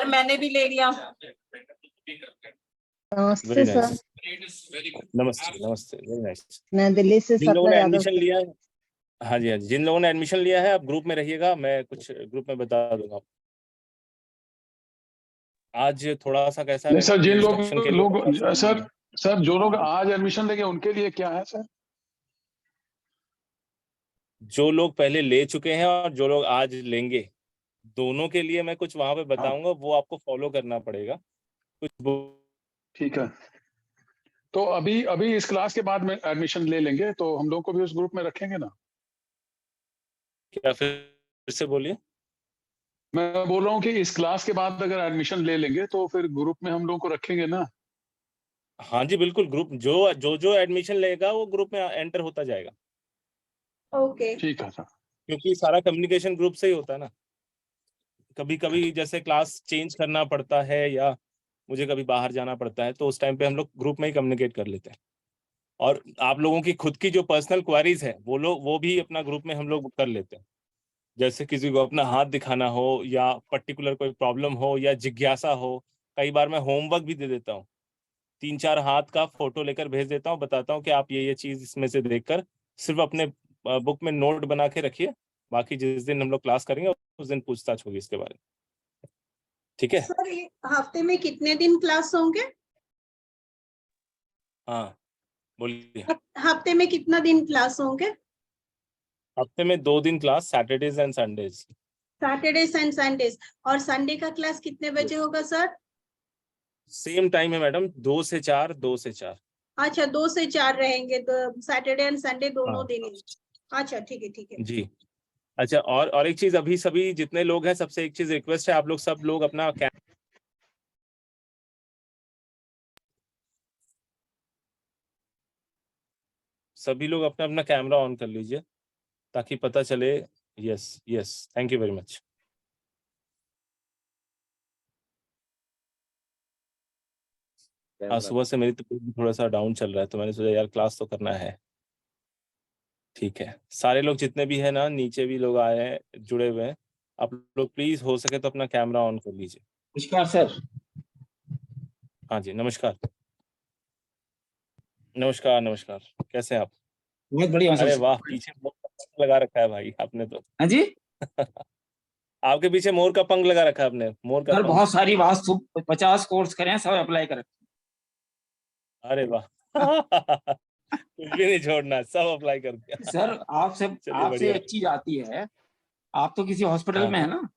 Sir मैंने भी ले लिया। नमस्ते वेरी सर। नाइस, नमस्ते नमस्ते, वेरी नाइस। मैं दिल्ली से जिन लोगों सपना ने यादव। एडमिशन लिया है, हाँ जी हाँ जी, जिन लोगों ने एडमिशन लिया है आप ग्रुप में रहिएगा, मैं कुछ ग्रुप में बता दूंगा। आज थोड़ा सा कैसा नहीं सर, जिन इंस्ट्रक्शन के लोग लिए सर जो लोग आज एडमिशन लेंगे उनके लिए क्या है सर? जो लोग पहले ले चुके हैं और जो लोग आज लेंगे, दोनों के लिए मैं कुछ वहां पे बताऊंगा, वो आपको फॉलो करना पड़ेगा कुछ। ठीक है, तो अभी इस क्लास के बाद में एडमिशन ले लेंगे तो हम लोग को भी उस ग्रुप में रखेंगे ना? क्या फिर से बोलिए? मैं बोल रहा हूँ कि इस क्लास के बाद अगर एडमिशन ले लेंगे तो फिर ग्रुप में हम लोग को रखेंगे ना? हाँ जी बिल्कुल, ग्रुप जो जो जो एडमिशन लेगा वो ग्रुप में एंटर होता जाएगा। ओके ठीक है सर। क्योंकि सारा कम्युनिकेशन ग्रुप से ही होता है ना। कभी कभी जैसे क्लास चेंज करना पड़ता है या मुझे कभी बाहर जाना पड़ता है, तो उस टाइम पे हम लोग ग्रुप में ही कम्युनिकेट कर लेते हैं। और आप लोगों की खुद की जो पर्सनल क्वेरीज है वो भी अपना ग्रुप में हम लोग कर लेते हैं। जैसे किसी को अपना हाथ दिखाना हो या पर्टिकुलर कोई प्रॉब्लम हो या जिज्ञासा हो, कई बार मैं होमवर्क भी दे देता हूँ। 3-4 हाथ का फोटो लेकर भेज देता हूँ, बताता हूँ कि आप ये चीज इसमें से देखकर सिर्फ अपने बुक में नोट बना के रखिए, बाकी जिस दिन हम लोग क्लास करेंगे उस दिन पूछताछ होगी इसके बारे में। ठीक है सर, ये हफ्ते में कितने दिन क्लास होंगे? हाँ बोलिए। हफ्ते में कितना दिन क्लास होंगे? हफ्ते में 2 दिन class, Saturdays and Sundays. Saturdays and Sundays. और संडे का क्लास कितने बजे होगा सर? सेम टाइम है मैडम, 2 से 4, 2 से 4। अच्छा, 2 से 4 रहेंगे, तो सैटरडे एंड संडे दोनों हाँ दिन। अच्छा ठीक है ठीक है। जी। अच्छा, और एक चीज, अभी सभी जितने लोग हैं सबसे एक चीज रिक्वेस्ट है, आप लोग सब लोग अपना सभी लोग अपना अपना कैमरा ऑन कर लीजिए ताकि पता चले। Yes yes, thank you very much. आज सुबह से मेरी तबीयत थोड़ा सा डाउन चल रहा है, तो मैंने सोचा यार क्लास तो करना है। ठीक है, सारे लोग जितने भी हैं ना, नीचे भी लोग आए हैं जुड़े हुए हैं, आप लोग प्लीज हो सके तो अपना कैमरा ऑन कर लीजिए। नमस्कार सर। हाँ जी नमस्कार। नमस्कार नमस्कार, कैसे हैं आप? बहुत बढ़िया अरे सर। वाह, पीछे मोर का पंख लगा रखा है भाई आपने तो। हाँ जी आपके पीछे मोर का पंख लगा रखा है आपने, मोर का सर, पंख। बहुत सारी वास्तु 50 कोर्स करें, सब अप्लाई करें। अरे वाह कुछ भी नहीं छोड़ना, सब अप्लाई कर दिया। सर आपसे चलिए आपसे बढ़िया। एक चीज आती है, आप तो किसी हॉस्पिटल हाँ में है हाँ, ना?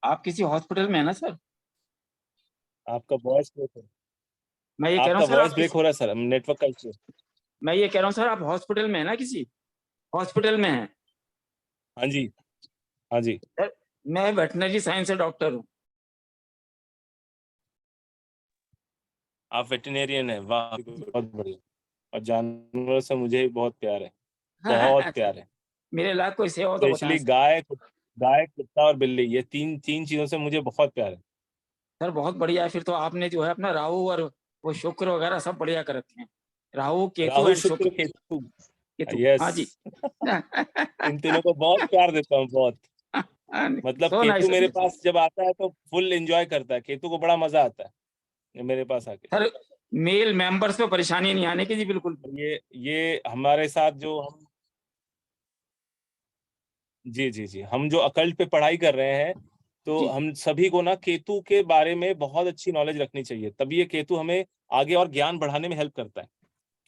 आप किसी हॉस्पिटल में है ना सर? आपका वॉइस ब्रेक हो मैं ये कह रहा आपका हूँ सर, वॉइस ब्रेक हो रहा है सर, नेटवर्क का इश्यू। मैं ये कह रहा हूँ सर, आप हॉस्पिटल में है ना? किसी हॉस्पिटल में है? हाँ जी हाँ जी। सर मैं वेटनरी साइंस से डॉक्टर हूँ। आप वेटरिनेरियन है, वाह बहुत बढ़िया। और जानवरों से मुझे भी बहुत प्यार है, बहुत प्यार है। मेरे लायक कोई सेवा हो तो बताएं स्पेशली सर। गाय, गाय कुत्ता और बिल्ली, ये तीन तीन चीजों से मुझे बहुत प्यार है। सर बहुत बढ़िया है, फिर तो आपने जो है अपना राहु और वो शुक्र वगैरह सब बढ़िया कर रखे हैं। राहु केतु राहु एंड शुक्र शुक्र। केतु, केतु, हाँ जी। यस इन तीनों को बहुत प्यार देता हूँ, बहुत। मतलब सो केतु नाइस मेरे पास जब आता है तो फुल एंजॉय करता है, केतु को बड़ा मजा आता है मेरे पास आके। सर। मेल मेंबर्स पे परेशानी नहीं आने की जी, बिल्कुल। ये हमारे साथ जो हम, जी जी जी, हम जो अकल्ट पे पढ़ाई कर रहे हैं, तो जी हम सभी को ना केतु के बारे में बहुत अच्छी नॉलेज रखनी चाहिए, तभी ये केतु हमें आगे और ज्ञान बढ़ाने में हेल्प करता है।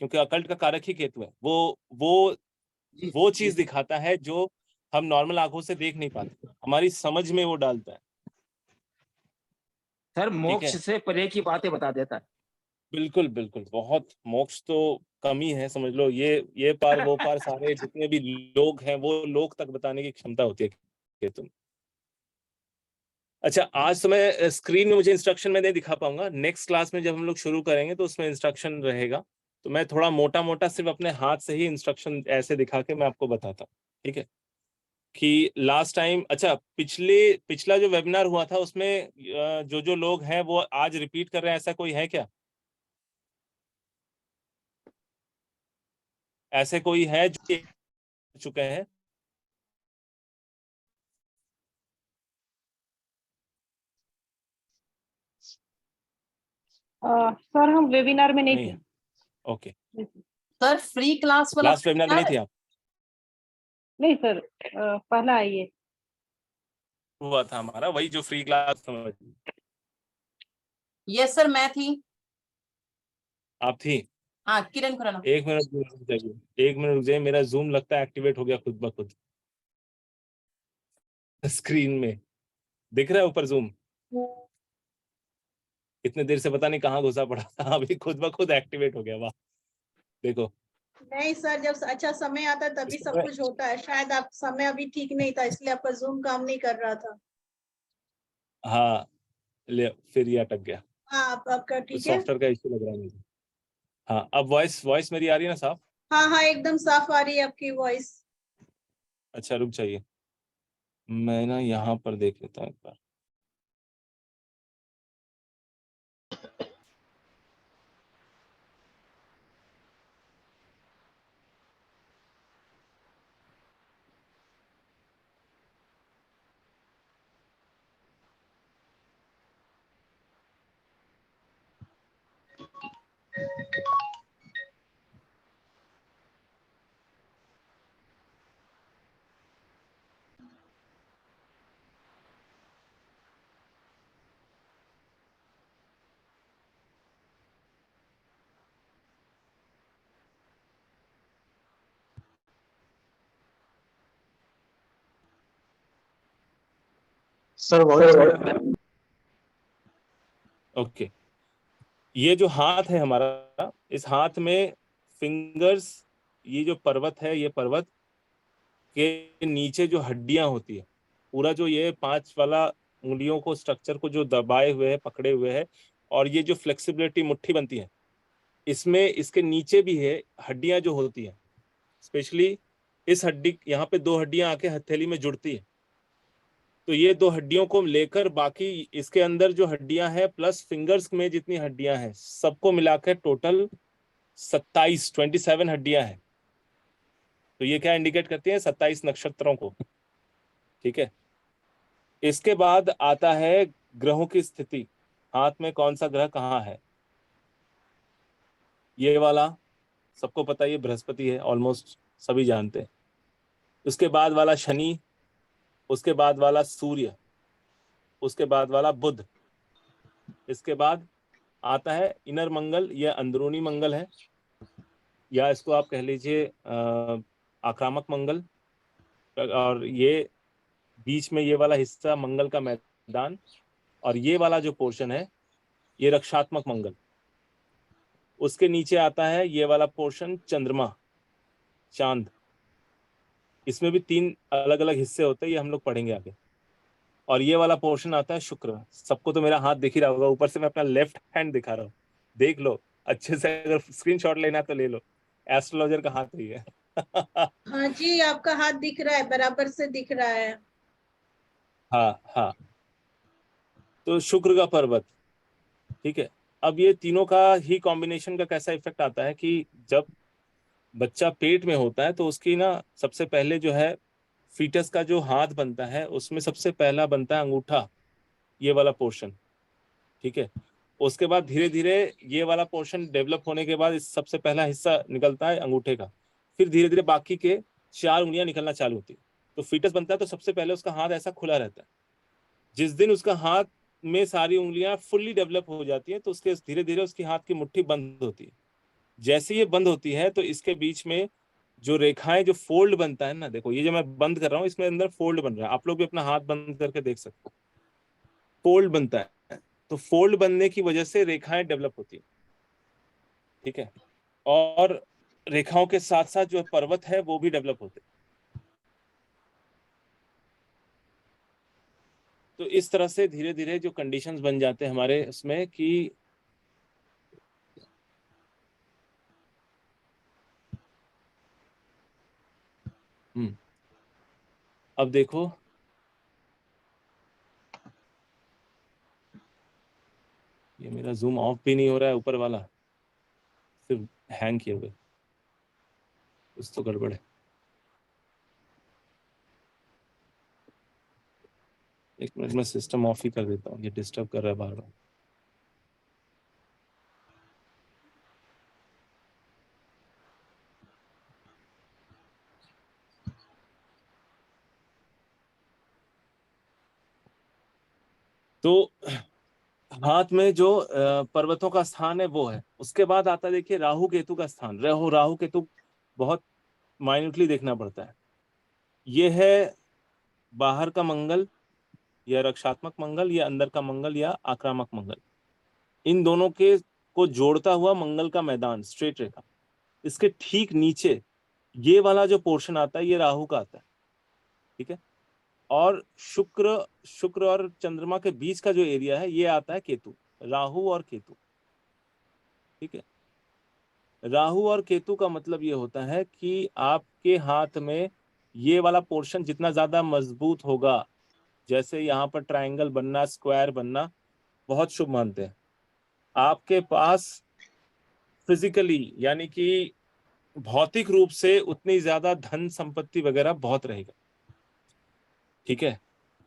क्योंकि अकल्ट का कारक ही केतु है, जी वो जी। चीज दिखाता है जो हम नॉर्मल आंखों से देख नहीं पाते, हमारी समझ में वो डालता है। सर ठीक मोक्ष है, से परे की बातें बता देता बिल्कुल बिल्कुल, बहुत मोक्ष तो कमी है, समझ लो ये पार वो पार सारे जितने भी लोग हैं वो लोग तक बताने की क्षमता होती है केतु में। अच्छा, आज तो मैं स्क्रीन में मुझे इंस्ट्रक्शन में नहीं दिखा पाऊंगा, नेक्स्ट क्लास में जब हम लोग शुरू करेंगे तो उसमें इंस्ट्रक्शन रहेगा, तो मैं थोड़ा मोटा मोटा सिर्फ अपने हाथ से ही इंस्ट्रक्शन ऐसे दिखा के मैं आपको बताता हूँ। ठीक है, कि लास्ट टाइम, अच्छा पिछला जो वेबिनार हुआ था उसमें जो जो लोग हैं वो आज रिपीट कर रहे हैं, ऐसा कोई है क्या? ऐसे कोई है जो चुके हैं? सर हम वेबिनार में नहीं नहीं थे। है, ओके। सर फ्री क्लास वाला लास्ट वेबिनार में नहीं थे आप? नहीं सर, पहला है ये। हुआ था हमारा वही जो फ्री क्लास समझ। यस सर मैं थी। आप थी? हाँ किरण खुराना। 1 मिनट रुक जाइए, 1 मिनट रुक जाइए, मेरा जूम लगता है एक्टिवेट हो गया खुद ब खुद। स्क्रीन में दिख रहा है ऊपर जूम? इतने देर से पता नहीं कहाँ घुसा पड़ा था, अभी खुद ब खुद एक्टिवेट हो गया। वाह, देखो। नहीं सर, जब अच्छा समय आता है तभी सब कुछ होता है। शायद आप समय अभी ठीक नहीं था, इसलिए आपका जूम काम नहीं कर रहा था। हाँ, ले फिर ये अटक गया। हाँ आपका कुछ ठीक है। सॉफ्टवेयर का इश्यू लग रहा है मुझे। हाँ, अब वॉइस मेरी आ रही है ना साफ? हाँ हाँ एकदम साफ आ रही है आपकी वॉइस। अच्छा रुक जाइए, मैं ना यहाँ पर देख लेता हूँ एक बार। सर ओके, ये जो हाथ है हमारा, इस हाथ में फिंगर्स, ये जो पर्वत है, ये पर्वत के नीचे जो हड्डियां होती है, पूरा जो ये 5 वाला उंगलियों को स्ट्रक्चर को जो दबाए हुए है, पकड़े हुए है, और ये जो फ्लेक्सिबिलिटी मुट्ठी बनती है, इसमें इसके नीचे भी है हड्डियां जो होती है। स्पेशली इस हड्डी, यहाँ पे 2 हड्डियां आके हथेली में जुड़ती है, तो ये 2 हड्डियों को लेकर बाकी इसके अंदर जो हड्डियां हैं प्लस फिंगर्स में जितनी हड्डियां हैं, सबको मिलाकर टोटल 27 हड्डियां हैं। तो ये क्या इंडिकेट करती है? 27 नक्षत्रों को। ठीक है, इसके बाद आता है ग्रहों की स्थिति, हाथ में कौन सा ग्रह कहाँ है। ये वाला सबको पता है, ये बृहस्पति है, ऑलमोस्ट सभी जानते हैं। उसके बाद वाला शनि, उसके बाद वाला सूर्य, उसके बाद वाला बुध, इसके बाद आता है इनर मंगल, यह अंदरूनी मंगल है, या इसको आप कह लीजिए आक्रामक मंगल। और ये बीच में ये वाला हिस्सा मंगल का मैदान, और ये वाला जो पोर्शन है ये रक्षात्मक मंगल। उसके नीचे आता है ये वाला पोर्शन चंद्रमा, चांद। इसमें भी 3 अलग अलग हिस्से होते हैं, ये हम लोग पढ़ेंगे आगे। और ये वाला पोर्शन आता है शुक्र। सबको तो मेरा हाथ दिख ही रहा होगा, ऊपर से मैं अपना लेफ्ट हैंड दिखा रहा हूँ, देख लो अच्छे से, अगर स्क्रीनशॉट लेना तो ले लो। एस्ट्रोलॉजर का हाथ ही है। हाँ जी, आपका हाथ दिख रहा है, बराबर से दिख रहा है। हाँ हाँ, तो शुक्र का पर्वत। ठीक है, अब ये तीनों का ही कॉम्बिनेशन का कैसा इफेक्ट आता है कि जब बच्चा पेट में होता है तो उसकी ना सबसे पहले जो है फीटस का जो हाथ बनता है, उसमें सबसे पहला बनता है अंगूठा, ये वाला पोर्शन। ठीक है, उसके बाद धीरे धीरे ये वाला पोर्शन डेवलप होने के बाद इस सबसे पहला हिस्सा निकलता है अंगूठे का, फिर धीरे धीरे बाकी के 4 उंगलियां निकलना चालू होती है। तो फीटस बनता है तो सबसे पहले उसका हाथ ऐसा खुला रहता है। जिस दिन उसका हाथ में सारी उंगलियां फुल्ली डेवलप हो जाती है तो उसके धीरे धीरे उसकी हाथ की मुट्ठी बंद होती है। जैसे ये बंद होती है तो इसके बीच में जो रेखाएं, जो फोल्ड बनता है ना, देखो ये जो मैं बंद कर रहा हूँ इसमें अंदर फोल्ड बन रहा है, आप लोग भी अपना हाथ बंद करके देख सकते हो, फोल्ड बनता है। तो फोल्ड बनने की वजह से रेखाएं डेवलप होती है। ठीक है, और रेखाओं के साथ साथ जो पर्वत है वो भी डेवलप होते हैं। तो इस तरह से धीरे धीरे जो कंडीशंस बन जाते हैं हमारे इसमें कि अब देखो ये मेरा जूम ऑफ भी नहीं हो रहा है, ऊपर वाला सिर्फ हैंग किए हुए, कुछ तो गड़बड़ है। एक मिनट में सिस्टम ऑफ ही कर देता हूँ, ये डिस्टर्ब कर रहा है बार बार। तो हाथ में जो पर्वतों का स्थान है वो है। उसके बाद आता है देखिए राहु केतु का स्थान। राहु केतु बहुत माइन्यूटली देखना पड़ता है। ये है बाहर का मंगल या रक्षात्मक मंगल या अंदर का मंगल या आक्रामक मंगल, इन दोनों के को जोड़ता हुआ मंगल का मैदान, स्ट्रेट रेखा। इसके ठीक नीचे ये वाला जो पोर्शन आता है ये राहु का आता है, ठीक है। और शुक्र और चंद्रमा के बीच का जो एरिया है ये आता है केतु, राहु और केतु, ठीक है। राहु और केतु का मतलब ये होता है कि आपके हाथ में ये वाला पोर्शन जितना ज्यादा मजबूत होगा, जैसे यहाँ पर ट्रायंगल बनना, स्क्वायर बनना बहुत शुभ मानते हैं। आपके पास फिजिकली यानी कि भौतिक रूप से उतनी ज्यादा धन संपत्ति वगैरह बहुत रहेगा, ठीक है।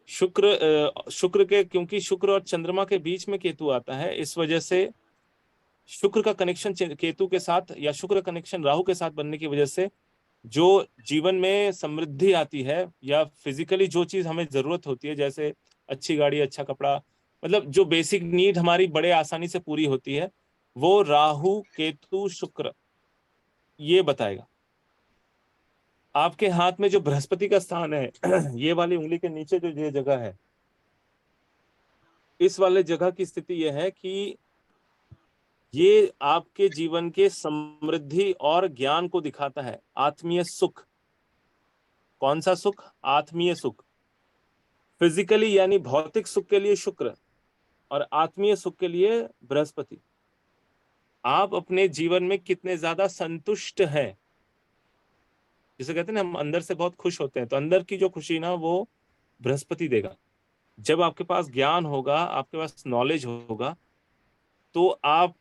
शुक्र के, क्योंकि शुक्र और चंद्रमा के बीच में केतु आता है, इस वजह से शुक्र का कनेक्शन केतु के साथ या शुक्र का कनेक्शन राहु के साथ बनने की वजह से जो जीवन में समृद्धि आती है या फिजिकली जो चीज हमें जरूरत होती है, जैसे अच्छी गाड़ी, अच्छा कपड़ा, मतलब जो बेसिक नीड हमारी बड़े आसानी से पूरी होती है, वो राहु केतु शुक्र ये बताएगा। आपके हाथ में जो बृहस्पति का स्थान है ये वाली उंगली के नीचे जो ये जगह है, इस वाले जगह की स्थिति यह है कि ये आपके जीवन के समृद्धि और ज्ञान को दिखाता है। आत्मीय सुख, कौन सा सुख? आत्मीय सुख। फिजिकली यानी भौतिक सुख के लिए शुक्र और आत्मीय सुख के लिए बृहस्पति। आप अपने जीवन में कितने ज्यादा संतुष्ट हैं, जिसे कहते हैं ना हम अंदर से बहुत खुश होते हैं, तो अंदर की जो खुशी ना वो बृहस्पति देगा। जब आपके पास ज्ञान होगा, आपके पास नॉलेज होगा, तो आप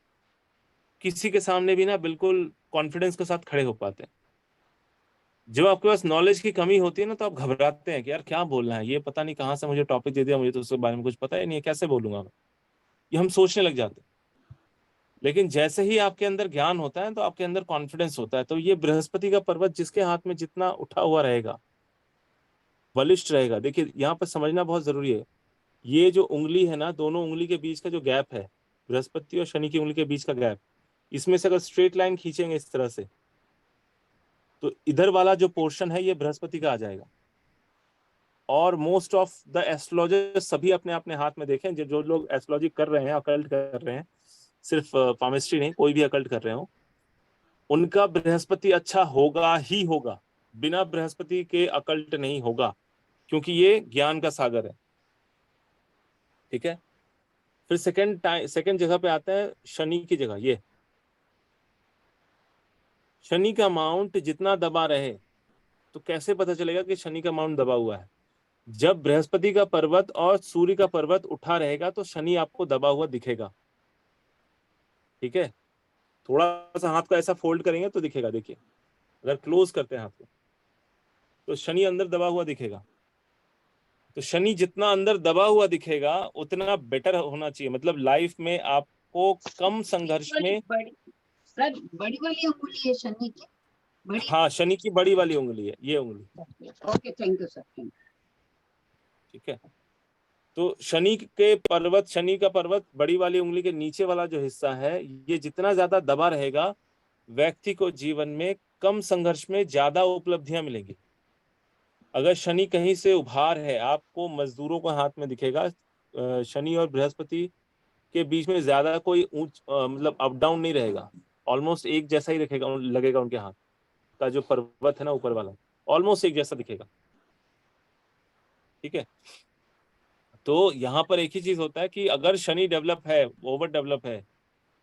किसी के सामने भी ना बिल्कुल कॉन्फिडेंस के साथ खड़े हो पाते हैं। जब आपके पास नॉलेज की कमी होती है ना, तो आप घबराते हैं कि यार क्या बोलना है, ये पता नहीं कहाँ से मुझे टॉपिक दे दिया, मुझे तो उसके बारे में कुछ पता ही नहीं है, कैसे बोलूंगा मैं, ये हम सोचने लग जाते हैं। लेकिन जैसे ही आपके अंदर ज्ञान होता है तो आपके अंदर कॉन्फिडेंस होता है। तो ये बृहस्पति का पर्वत जिसके हाथ में जितना उठा हुआ रहेगा, बलिष्ठ रहेगा। देखिए यहाँ पर समझना बहुत जरूरी है, ये जो उंगली है ना, दोनों उंगली के बीच का जो गैप है, बृहस्पति और शनि की उंगली के बीच का गैप, इसमें से अगर स्ट्रेट लाइन खींचेंगे इस तरह से, तो इधर वाला जो पोर्शन है ये बृहस्पति का आ जाएगा। और मोस्ट ऑफ द एस्ट्रोलॉजर सभी अपने अपने हाथ में देखें, जो लोग एस्ट्रोलॉजी कर रहे हैं, अकल्ट कर रहे हैं, सिर्फ पामिस्ट्री नहीं, कोई भी अकल्ट कर रहे हो, उनका बृहस्पति अच्छा होगा ही होगा। बिना बृहस्पति के अकल्ट नहीं होगा, क्योंकि ये ज्ञान का सागर है, ठीक है। फिर सेकंड जगह पे आता है शनि की जगह। ये शनि का माउंट जितना दबा रहे, तो कैसे पता चलेगा कि शनि का माउंट दबा हुआ है? जब बृहस्पति का पर्वत और सूर्य का पर्वत उठा रहेगा तो शनि आपको दबा हुआ दिखेगा, ठीक है। थोड़ा सा हाथ को ऐसा फोल्ड करेंगे तो दिखेगा, देखिए अगर क्लोज करते हैं हाथ को तो शनि अंदर दबा हुआ दिखेगा। तो शनि जितना अंदर दबा हुआ दिखेगा उतना बेटर होना चाहिए, मतलब लाइफ में आपको कम संघर्ष में। सर बड़ी वाली उंगली है शनि की? बड़ी? हाँ, शनि की बड़ी वाली उंगली है ये उंगली। ओके, थैंक यू सर, ठीक है। तो शनि का पर्वत बड़ी वाली उंगली के नीचे वाला जो हिस्सा है, ये जितना ज्यादा दबा रहेगा, व्यक्ति को जीवन में कम संघर्ष में ज्यादा उपलब्धियां मिलेंगी। अगर शनि कहीं से उभार है, आपको मजदूरों को हाथ में दिखेगा, शनि और बृहस्पति के बीच में ज्यादा कोई मतलब अप डाउन नहीं रहेगा, ऑलमोस्ट एक जैसा ही रखेगा, लगेगा उनके हाथ का जो पर्वत है ना ऊपर वाला, ऑलमोस्ट एक जैसा दिखेगा, ठीक है। तो यहाँ पर एक ही चीज होता है कि अगर शनि डेवलप है, ओवर डेवलप है,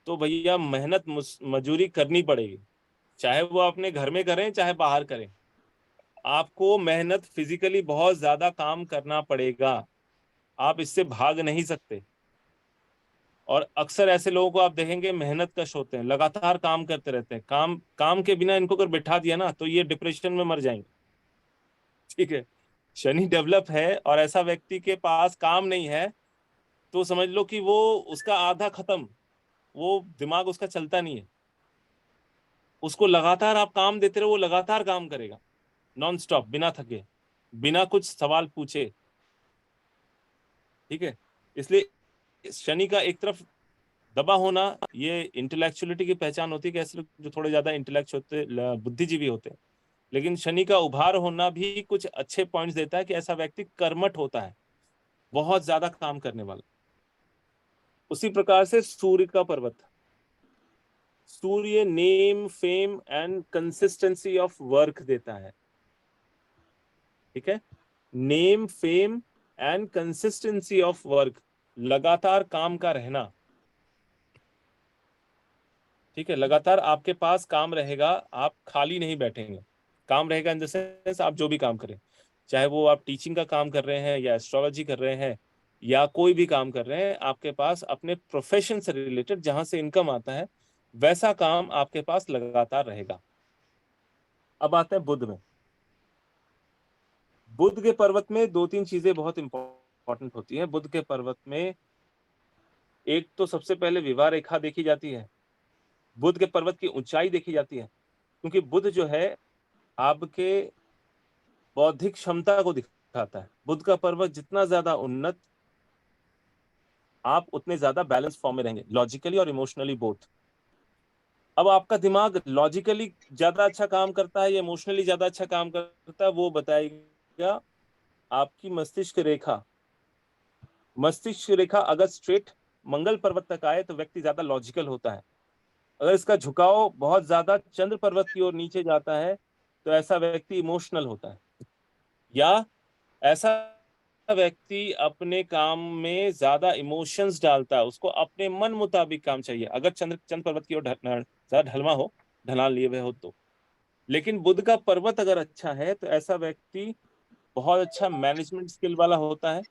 तो भैया मेहनत मजूरी करनी पड़ेगी, चाहे वो अपने घर में करें चाहे बाहर करें, आपको मेहनत फिजिकली बहुत ज्यादा काम करना पड़ेगा, आप इससे भाग नहीं सकते। और अक्सर ऐसे लोगों को आप देखेंगे मेहनत कश होते हैं, लगातार काम करते रहते हैं, काम के बिना इनको अगर बिठा दिया ना तो ये डिप्रेशन में मर जाएंगे, ठीक है। शनि डेवलप है और ऐसा व्यक्ति के पास काम नहीं है तो समझ लो कि वो उसका आधा खत्म, वो दिमाग उसका चलता नहीं है। उसको लगातार आप काम देते रहो, वो लगातार काम करेगा नॉन स्टॉप, बिना थके, बिना कुछ सवाल पूछे, ठीक है। इसलिए शनि का एक तरफ दबा होना ये इंटेलेक्चुअलिटी की पहचान होती है कि ऐसे लोग जो थोड़े ज्यादा इंटेलेक्ट होते, बुद्धिजीवी होते हैं। लेकिन शनि का उभार होना भी कुछ अच्छे पॉइंट्स देता है कि ऐसा व्यक्ति कर्मठ होता है, बहुत ज्यादा काम करने वाला। उसी प्रकार से सूर्य का पर्वत, सूर्य name, fame and consistency of work देता है। ठीक है, name, fame and consistency of work, लगातार काम का रहना। ठीक है, लगातार आपके पास काम रहेगा, आप खाली नहीं बैठेंगे। काम रहेगा इन द सेंस आप जो भी काम करें, चाहे वो आप टीचिंग का काम कर रहे हैं या एस्ट्रोलॉजी कर रहे हैं या कोई भी काम कर रहे हैं, आपके पास अपने प्रोफेशन से रिलेटेड जहां से इनकम आता है वैसा काम आपके पास लगातार रहेगा। अब आते हैं बुध में। बुध के पर्वत में दो तीन चीजें बहुत इंपॉर्टेंट होती हैं। बुध के पर्वत में एक तो सबसे पहले विवाह रेखा देखी जाती है, बुध के पर्वत की ऊंचाई देखी जाती है, क्योंकि बुध जो है आपके बौद्धिक क्षमता को दिखाता है। बुध का पर्वत जितना ज्यादा उन्नत, आप उतने ज्यादा बैलेंस फॉर्म में रहेंगे, लॉजिकली और इमोशनली बोथ। अब आपका दिमाग लॉजिकली ज्यादा अच्छा काम करता है या इमोशनली ज्यादा अच्छा काम करता है, वो बताएगा आपकी मस्तिष्क रेखा। मस्तिष्क रेखा अगर स्ट्रेट मंगल पर्वत तक आए तो व्यक्ति ज्यादा लॉजिकल होता है। अगर इसका झुकाव बहुत ज्यादा चंद्र पर्वत की ओर नीचे जाता है तो ऐसा व्यक्ति इमोशनल होता है, या ऐसा व्यक्ति अपने काम में ज्यादा इमोशंस डालता है, उसको अपने मन मुताबिक काम चाहिए। अगर चंद्र पर्वत की ओर ज्यादा ढलवा हो, ढलान लिए हुए हो तो। लेकिन बुध का पर्वत अगर अच्छा है तो ऐसा व्यक्ति बहुत अच्छा मैनेजमेंट स्किल वाला होता है।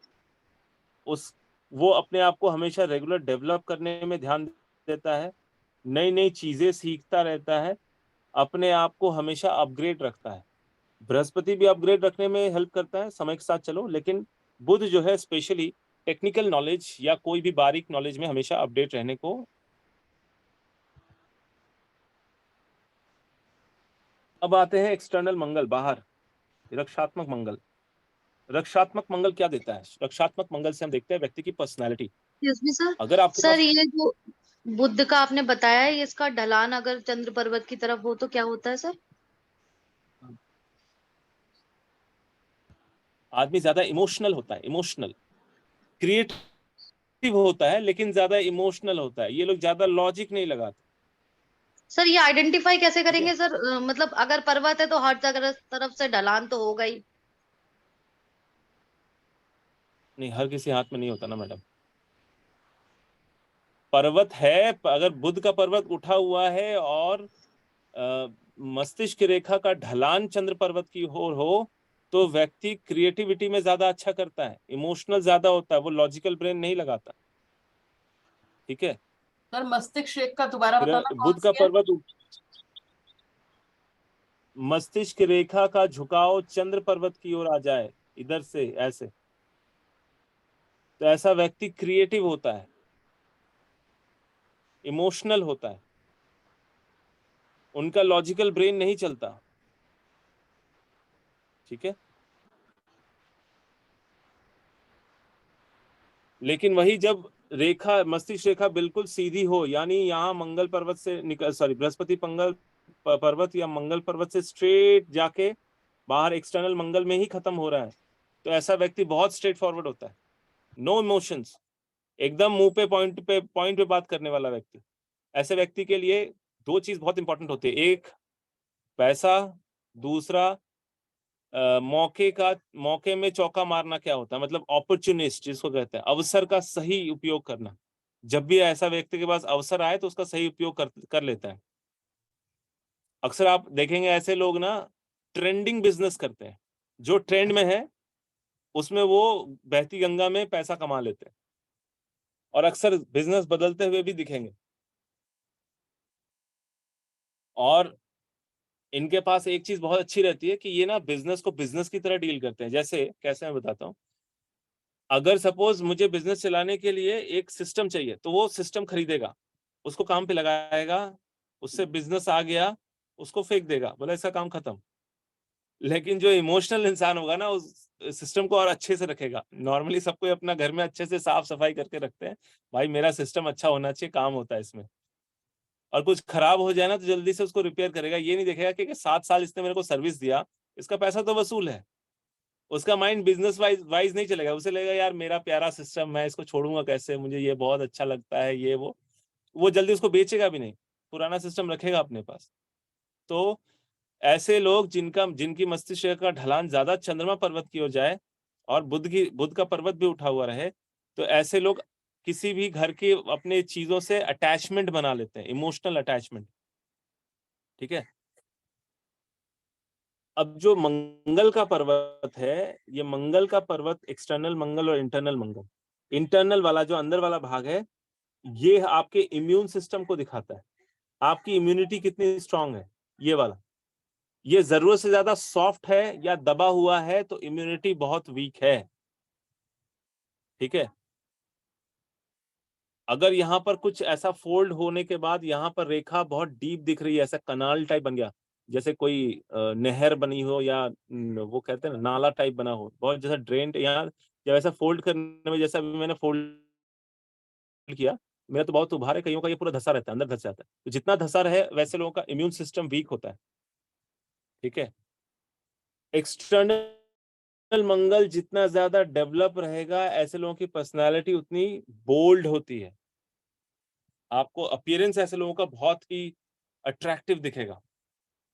वो अपने आप को हमेशा रेगुलर डेवलप करने में ध्यान देता है, नई नई चीजें सीखता रहता है, अपने आप को हमेशा अपग्रेड रखता है। बृहस्पति भी अपग्रेड रखने में हेल्प करता है, समय के साथ चलो, लेकिन बुध जो है स्पेशली टेक्निकल नॉलेज या कोई भी बारीक नॉलेज में हमेशा अपडेट रहने को। अब आते हैं एक्सटर्नल मंगल, बाहर रक्षात्मक मंगल। रक्षात्मक मंगल क्या देता है? रक्षात्मक मंगल से हम देखते हैं व्यक्ति की पर्सनैलिटी। सर, अगर आपके सर पास ये जो बुद्ध का आपने बताया है, इसका ढलान अगर चंद्र पर्वत की तरफ हो तो क्या होता है सर? आदमी ज्यादा इमोशनल होता है, इमोशनल, क्रिएटिव होता है लेकिन ज्यादा इमोशनल होता है। ये लोग ज्यादा लॉजिक नहीं लगाते। सर ये आइडेंटिफाई कैसे करेंगे सर? मतलब अगर पर्वत है तो हर जगह तरफ से ढलान तो होगा ही। नहीं, हर किसी हाथ में नहीं होता ना मैडम। पर्वत है, अगर बुध का पर्वत उठा हुआ है और मस्तिष्क रेखा का ढलान चंद्र पर्वत की ओर हो तो व्यक्ति क्रिएटिविटी में ज्यादा अच्छा करता है, इमोशनल ज्यादा होता है, वो लॉजिकल ब्रेन नहीं लगाता। ठीक है, सर मस्तिष्क रेखा का दोबारा बताना कौन बुध का सी है? पर्वत, मस्तिष्क रेखा का झुकाव चंद्र पर्वत की ओर आ जाए इधर से ऐसे, तो ऐसा व्यक्ति क्रिएटिव होता है, इमोशनल होता है, उनका लॉजिकल ब्रेन नहीं चलता। ठीक है, लेकिन वही जब रेखा, मस्तिष्क रेखा बिल्कुल सीधी हो, यानी यहाँ मंगल पर्वत से निकल, सॉरी बृहस्पति पर्वत या मंगल पर्वत से स्ट्रेट जाके बाहर एक्सटर्नल मंगल में ही खत्म हो रहा है, तो ऐसा व्यक्ति बहुत स्ट्रेट फॉरवर्ड होता है, नो इमोशंस, एकदम मुंह पे पॉइंट पे बात करने वाला व्यक्ति। ऐसे व्यक्ति के लिए दो चीज बहुत इंपॉर्टेंट होती है, एक पैसा, दूसरा मौके में चौका मारना। क्या होता है मतलब अपॉर्चुनिस्ट जिसको कहते हैं, अवसर का सही उपयोग करना। जब भी ऐसा व्यक्ति के पास अवसर आए तो उसका सही उपयोग कर लेता है। अक्सर आप देखेंगे ऐसे लोग ना ट्रेंडिंग बिजनेस करते हैं, जो ट्रेंड में है उसमें वो बहती गंगा में पैसा कमा लेते हैं और अक्सर बिजनेस बदलते हुए भी दिखेंगे। और इनके पास एक चीज बहुत अच्छी रहती है कि ये ना बिजनेस को बिजनेस की तरह डील करते हैं। जैसे कैसे मैं बताता हूँ, अगर सपोज मुझे बिजनेस चलाने के लिए एक सिस्टम चाहिए तो वो सिस्टम खरीदेगा, उसको काम पे लगाएगा, उससे बिजनेस आ गया, उसको फेंक देगा, बोला इसका काम खत्म। लेकिन जो इमोशनल इंसान होगा ना, सिस्टम को और अच्छे से रखेगा। नॉर्मली सब कोई अपना घर में अच्छे से साफ सफाई करके रखते हैं, भाई मेरा सिस्टम अच्छा होना चाहिए, काम होता है इसमें। और कुछ खराब हो जाए ना तो जल्दी से उसको रिपेयर करेगा, ये नहीं देखेगा कि 7 साल इसने मेरे को सर्विस दिया, इसका पैसा तो वसूल है। उसका माइंड बिजनेस वाइज नहीं चलेगा, उसे लगेगा यार मेरा प्यारा सिस्टम, मैं इसको छोड़ूंगा कैसे, मुझे ये बहुत अच्छा लगता है, ये वो जल्दी उसको बेचेगा भी नहीं, पुराना सिस्टम रखेगा अपने पास। तो ऐसे लोग जिनकी मस्तिष्क का ढलान ज्यादा चंद्रमा पर्वत की ओर जाए और बुध का पर्वत भी उठा हुआ रहे, तो ऐसे लोग किसी भी घर की अपने चीजों से अटैचमेंट बना लेते हैं, इमोशनल अटैचमेंट। ठीक है। अब जो मंगल का पर्वत है, ये मंगल का पर्वत एक्सटर्नल मंगल और इंटरनल मंगल, इंटरनल वाला जो अंदर वाला भाग है, ये आपके इम्यून सिस्टम को दिखाता है, आपकी इम्यूनिटी कितनी स्ट्रांग है। ये वाला, ये जरूरत से ज्यादा सॉफ्ट है या दबा हुआ है तो इम्यूनिटी बहुत वीक है। ठीक है। अगर यहाँ पर कुछ ऐसा फोल्ड होने के बाद यहाँ पर रेखा बहुत डीप दिख रही है, ऐसा कनाल टाइप बन गया, जैसे कोई नहर बनी हो या वो कहते हैं ना नाला टाइप बना हो, बहुत जैसा ड्रेन, यहाँ जब ऐसा फोल्ड करने में, जैसा अभी मैंने फोल्ड किया, मेरा तो बहुत उभार है, कईयों का ये पूरा धंसा रहता है, अंदर धंस जाता है। तो जितना धंसा रहे वैसे लोगों का इम्यून सिस्टम वीक होता है। ठीक है। एक्सटर्नल मंगल जितना ज्यादा डेवलप रहेगा, ऐसे लोगों की पर्सनालिटी उतनी बोल्ड होती है, आपको अपीयरेंस ऐसे लोगों का बहुत ही अट्रैक्टिव दिखेगा,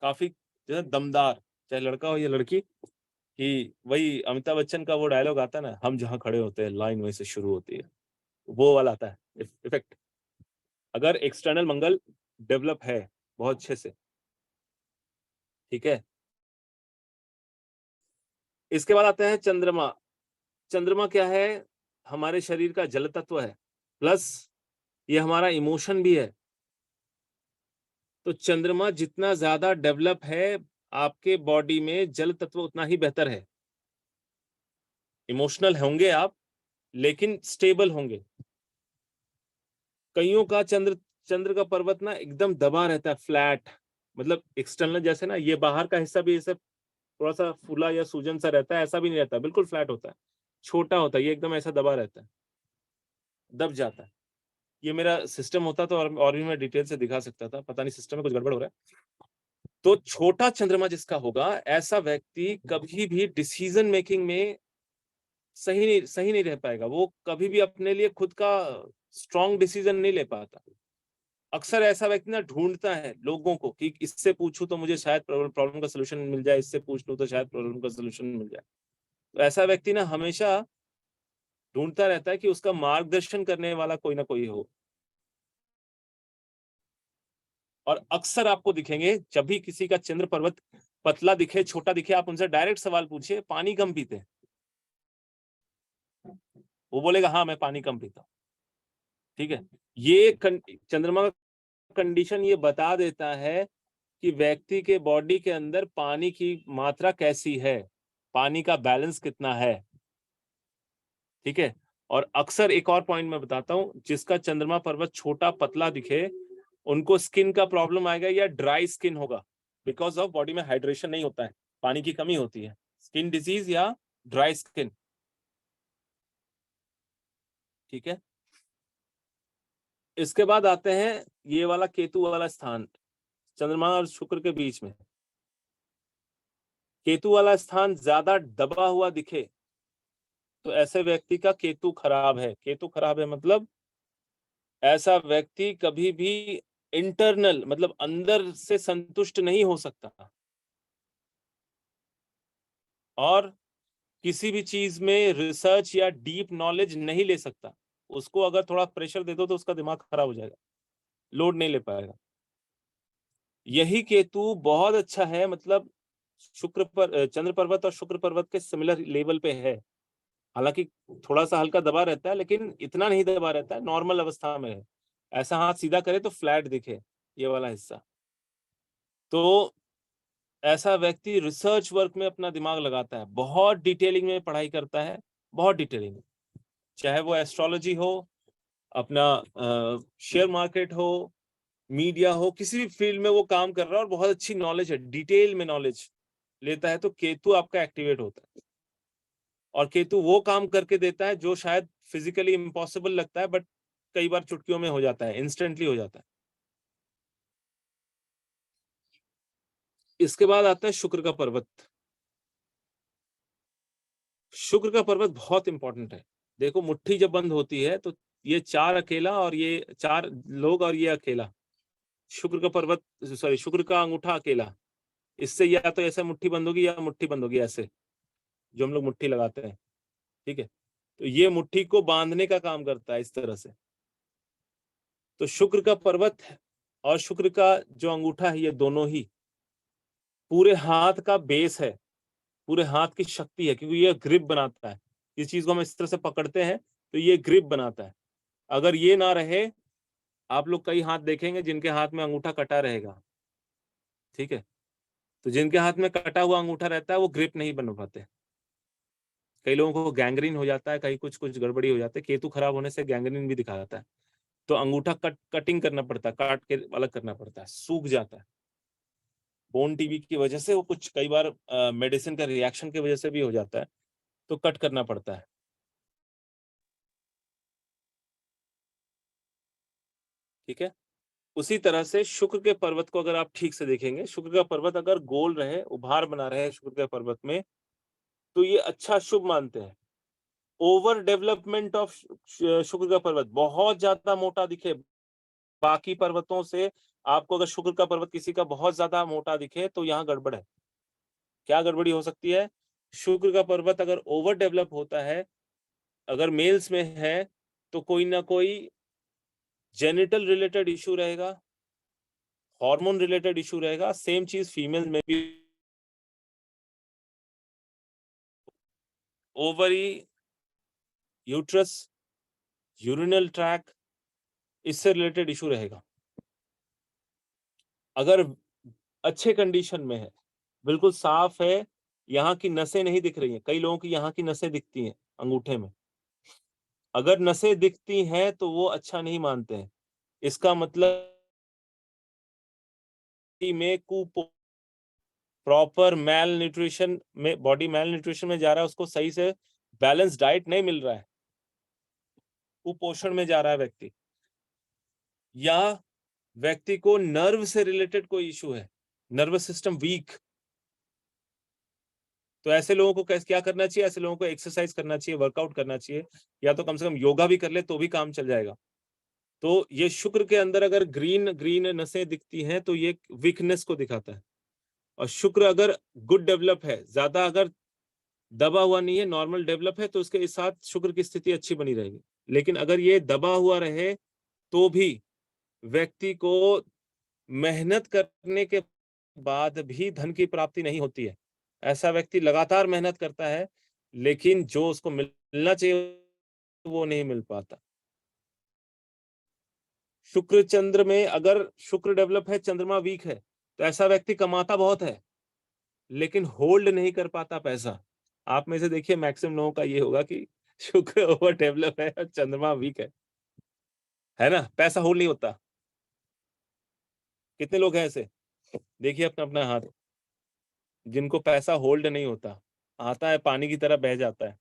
काफी जैसे दमदार, चाहे लड़का हो या लड़की, कि वही अमिताभ बच्चन का वो डायलॉग आता है ना, हम जहां खड़े होते हैं लाइन वहीं से शुरू होती है, वो वाला आता है इफेक्ट, अगर एक्सटर्नल मंगल डेवलप है बहुत अच्छे से। ठीक है। इसके बाद आते हैं चंद्रमा। चंद्रमा क्या है? हमारे शरीर का जल तत्व है, प्लस ये हमारा इमोशन भी है। तो चंद्रमा जितना ज्यादा डेवलप है आपके बॉडी में, जल तत्व उतना ही बेहतर है। इमोशनल होंगे आप लेकिन स्टेबल होंगे। कईयों का चंद्र का पर्वत ना एकदम दबा रहता है, फ्लैट, मतलब एक्सटर्नल जैसे ना, ये बाहर का हिस्सा भी ऐसे थोड़ा सा फूला या सूजन सा रहता है, ऐसा भी नहीं रहता, बिल्कुल फ्लैट होता है, छोटा होता है, ये एकदम ऐसा दबा रहता है, दब जाता है। ये मेरा सिस्टम होता तो और भी मैं डिटेल से दिखा सकता था, पता नहीं सिस्टम में कुछ गड़बड़ हो रहा है। तो छोटा चंद्रमा जिसका होगा, ऐसा व्यक्ति कभी भी डिसीजन मेकिंग में सही नहीं रह पाएगा, वो कभी भी अपने लिए खुद का स्ट्रॉन्ग डिसीजन नहीं ले पाता। अक्सर ऐसा व्यक्ति ना ढूंढता है लोगों को कि इससे पूछूं तो मुझे शायद प्रॉब्लम का सोल्यूशन मिल जाए, इससे पूछ लूं तो शायद प्रॉब्लम का सोल्यूशन मिल जाए। तो ऐसा व्यक्ति ना हमेशा ढूंढता रहता है कि उसका मार्गदर्शन करने वाला कोई ना कोई हो। और अक्सर आपको दिखेंगे, जब भी किसी का चंद्र पर्वत पतला दिखे, छोटा दिखे, आप उनसे डायरेक्ट सवाल पूछिए, पानी कम पीते हैं? वो बोलेगा हाँ मैं पानी कम पीता हूं। ठीक है। ये चंद्रमा का कंडीशन ये बता देता है कि व्यक्ति के बॉडी के अंदर पानी की मात्रा कैसी है, पानी का बैलेंस कितना है। ठीक है। और अक्सर एक और पॉइंट मैं बताता हूं, जिसका चंद्रमा पर्वत छोटा पतला दिखे, उनको स्किन का प्रॉब्लम आएगा या ड्राई स्किन होगा, बिकॉज ऑफ बॉडी में हाइड्रेशन नहीं होता है, पानी की कमी होती है, स्किन डिजीज या ड्राई स्किन। ठीक है। इसके बाद आते हैं ये वाला केतु वाला स्थान, चंद्रमा और शुक्र के बीच में केतु वाला स्थान ज्यादा दबा हुआ दिखे तो ऐसे व्यक्ति का केतु खराब है। केतु खराब है मतलब ऐसा व्यक्ति कभी भी इंटरनल मतलब अंदर से संतुष्ट नहीं हो सकता और किसी भी चीज में रिसर्च या डीप नॉलेज नहीं ले सकता। उसको अगर थोड़ा प्रेशर दे दो तो उसका दिमाग खराब हो जाएगा, लोड नहीं ले पाएगा। यही केतु बहुत अच्छा है, मतलब चंद्र पर्वत और शुक्र पर्वत के सिमिलर लेवल पे है, हालांकि थोड़ा सा हल्का दबा रहता है लेकिन इतना नहीं दबा रहता है, नॉर्मल अवस्था में है। ऐसा हाथ सीधा करे तो फ्लैट दिखे ये वाला हिस्सा। तो ऐसा व्यक्ति रिसर्च वर्क में अपना दिमाग लगाता है, बहुत डिटेलिंग में पढ़ाई करता है, बहुत डिटेलिंग में, चाहे वो एस्ट्रोलॉजी हो, अपना शेयर मार्केट हो, मीडिया हो, किसी भी फील्ड में वो काम कर रहा है और बहुत अच्छी नॉलेज है, डिटेल में नॉलेज लेता है, तो केतु आपका एक्टिवेट होता है। और केतु वो काम करके देता है जो शायद फिजिकली इम्पॉसिबल लगता है, बट कई बार चुटकियों में हो जाता है, इंस्टेंटली हो जाता है। इसके बाद आता है शुक्र का पर्वत। शुक्र का पर्वत बहुत इंपॉर्टेंट है। देखो मुट्ठी जब बंद होती है तो ये 4 अकेला और ये 4 लोग और ये अकेला, शुक्र का पर्वत, सॉरी शुक्र का अंगूठा अकेला, इससे या तो ऐसे मुट्ठी बंद होगी या मुट्ठी बंद होगी, ऐसे जो हम लोग मुट्ठी लगाते हैं, ठीक है। तो ये मुट्ठी को बांधने का काम करता है इस तरह से। तो शुक्र का पर्वत और शुक्र का जो अंगूठा है, ये दोनों ही पूरे हाथ का बेस है, पूरे हाथ की शक्ति है, क्योंकि ये ग्रिप बनाता है। इस चीज को हम इस तरह से पकड़ते हैं तो ये ग्रिप बनाता है। अगर ये ना रहे, आप लोग कई हाथ देखेंगे जिनके हाथ में अंगूठा कटा रहेगा, ठीक है। तो जिनके हाथ में कटा हुआ अंगूठा रहता है वो ग्रिप नहीं बन पाते। कई लोगों को गैंग्रीन हो जाता है, कहीं कुछ कुछ गड़बड़ी हो जाती है। केतु खराब होने से गैंग्रीन भी दिखा जाता है। तो अंगूठा कटिंग करना पड़ता है, काट के अलग करना पड़ता है, सूख जाता है। बोन टीबी की वजह से वो कुछ कई बार मेडिसिन का रिएक्शन की वजह से भी हो जाता है, तो कट करना पड़ता है। ठीक है। उसी तरह से शुक्र के पर्वत को अगर आप ठीक से देखेंगे, शुक्र का पर्वत अगर गोल रहे, उभार बना रहे शुक्र के पर्वत में, तो ये अच्छा शुभ मानते हैं। ओवर डेवलपमेंट ऑफ शुक्र का पर्वत, बहुत ज्यादा मोटा दिखे बाकी पर्वतों से, आपको अगर शुक्र का पर्वत किसी का बहुत ज्यादा मोटा दिखे तो यहाँ गड़बड़ है। क्या गड़बड़ी हो सकती है? शुक्र का पर्वत अगर ओवर डेवलप होता है, अगर मेल्स में है, तो कोई ना कोई जेनिटल रिलेटेड इशू रहेगा, हार्मोन रिलेटेड इशू रहेगा। सेम चीज फीमेल में भी, ओवरी, यूट्रस, यूरिनल ट्रैक, इससे रिलेटेड इशू रहेगा। अगर अच्छे कंडीशन में है, बिल्कुल साफ है, यहाँ की नसें नहीं दिख रही हैं, कई लोगों की यहाँ की नसें दिखती हैं अंगूठे में, अगर नसें दिखती हैं तो वो अच्छा नहीं मानते हैं। इसका मतलब में प्रॉपर मैल न्यूट्रिशन में, बॉडी मैल न्यूट्रिशन में जा रहा है, उसको सही से बैलेंस डाइट नहीं मिल रहा है, कुपोषण में जा रहा है व्यक्ति, या व्यक्ति को नर्व से रिलेटेड कोई इशू है, नर्वस सिस्टम वीक, तो ऐसे लोगों को क्या करना चाहिए? ऐसे लोगों को एक्सरसाइज करना चाहिए, वर्कआउट करना चाहिए, या तो कम से कम योगा भी कर ले तो भी काम चल जाएगा। तो ये शुक्र के अंदर अगर ग्रीन ग्रीन नसें दिखती हैं तो ये वीकनेस को दिखाता है। और शुक्र अगर गुड डेवलप है, ज्यादा अगर दबा हुआ नहीं है, नॉर्मल डेवलप है, तो उसके साथ शुक्र की स्थिति अच्छी बनी रहेगी। लेकिन अगर ये दबा हुआ रहे तो भी व्यक्ति को मेहनत करने के बाद भी धन की प्राप्ति नहीं होती है। ऐसा व्यक्ति लगातार मेहनत करता है, लेकिन जो उसको मिलना चाहिए वो नहीं मिल पाता। शुक्र चंद्र में अगर शुक्र डेवलप है, चंद्रमा वीक है, तो ऐसा व्यक्ति कमाता बहुत है लेकिन होल्ड नहीं कर पाता पैसा। आप में से देखिए मैक्सिमम लोगों का ये होगा कि शुक्र ओवर डेवलप है और चंद्रमा वीक है ना, पैसा होल्ड नहीं होता। कितने लोग हैं ऐसे? देखिए अपना अपना हाथ, जिनको पैसा होल्ड नहीं होता, आता है पानी की तरह बह जाता है,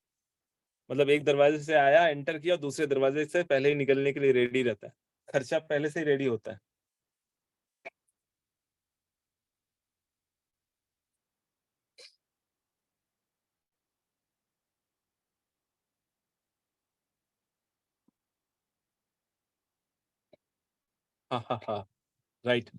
मतलब एक दरवाजे से आया, एंटर किया, दूसरे दरवाजे से पहले ही निकलने के लिए रेडी रहता है, खर्चा पहले से ही रेडी होता है। हाँ हाँ हाँ, राइट।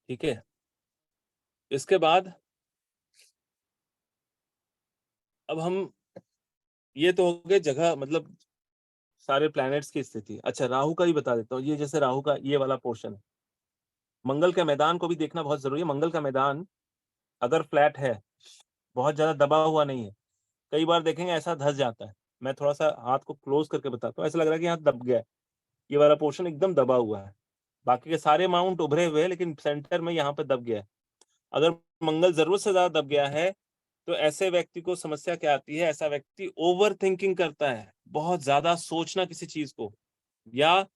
ठीक है। इसके बाद अब हम, ये तो हो गए जगह, मतलब सारे प्लैनेट्स की स्थिति। अच्छा, राहु का ही बता देता हूँ। ये जैसे राहु का ये वाला पोर्शन है, मंगल के मैदान को भी देखना बहुत जरूरी है। मंगल का मैदान अगर फ्लैट है, बहुत ज्यादा दबा हुआ नहीं है, कई बार देखेंगे ऐसा धस जाता है। मैं थोड़ा सा हाथ को क्लोज करके बताता हूँ, ऐसा लग रहा है कि हाथ दब गया है, ये वाला पोर्शन एकदम दबा हुआ है, बाकी के सारे माउंट उभरे हुए हैं लेकिन सेंटर में यहाँ पे दब गया है। अगर मंगल जरूरत से ज्यादा दब गया है तो ऐसे व्यक्ति को समस्या क्या आती है? ऐसा व्यक्ति ओवर थिंकिंग करता है, बहुत ज्यादा सोचना किसी चीज को, या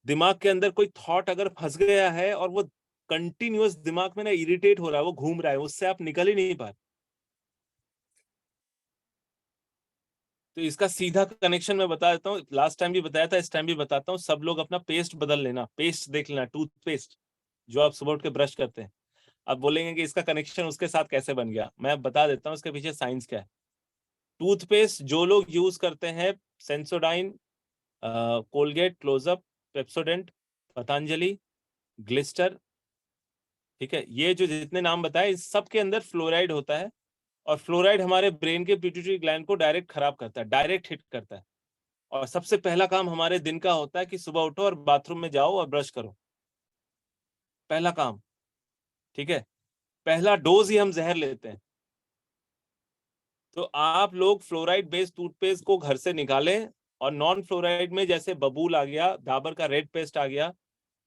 दिमाग के अंदर कोई थॉट अगर फंस गया है और वो कंटिन्यूअस दिमाग में ना इरिटेट हो रहा है, वो घूम रहा है, उससे आप निकल ही नहीं पा रहे। तो इसका सीधा कनेक्शन मैं बता देता हूँ, लास्ट टाइम भी बताया था, इस टाइम भी बताता हूँ। सब लोग अपना पेस्ट बदल लेना, पेस्ट देख लेना, टूथपेस्ट जो आप सुबह उठ के ब्रश करते हैं। अब बोलेंगे कि इसका कनेक्शन उसके साथ कैसे बन गया, मैं बता देता हूँ इसके पीछे साइंस क्या है। टूथपेस्ट जो लोग यूज करते हैं, Sensodyne, Colgate, Closeup, Pepsodent, Patanjali, Glister, ठीक है, ये जो जितने नाम बताए, इस सब के अंदर फ्लोराइड होता है। और फ्लोराइड हमारे ब्रेन के पिट्यूटरी ग्लैंड को डायरेक्ट खराब करता है, डायरेक्ट हिट करता है। और सबसे पहला काम हमारे दिन का होता है कि सुबह उठो और बाथरूम में जाओ और ब्रश करो, पहला काम, ठीक है। पहला डोज ही हम जहर लेते हैं। तो आप लोग फ्लोराइड बेस्ड टूथपेस्ट को घर से निकालें, और नॉन फ्लोराइड में जैसे बबूल आ गया, डाबर का रेड पेस्ट आ गया,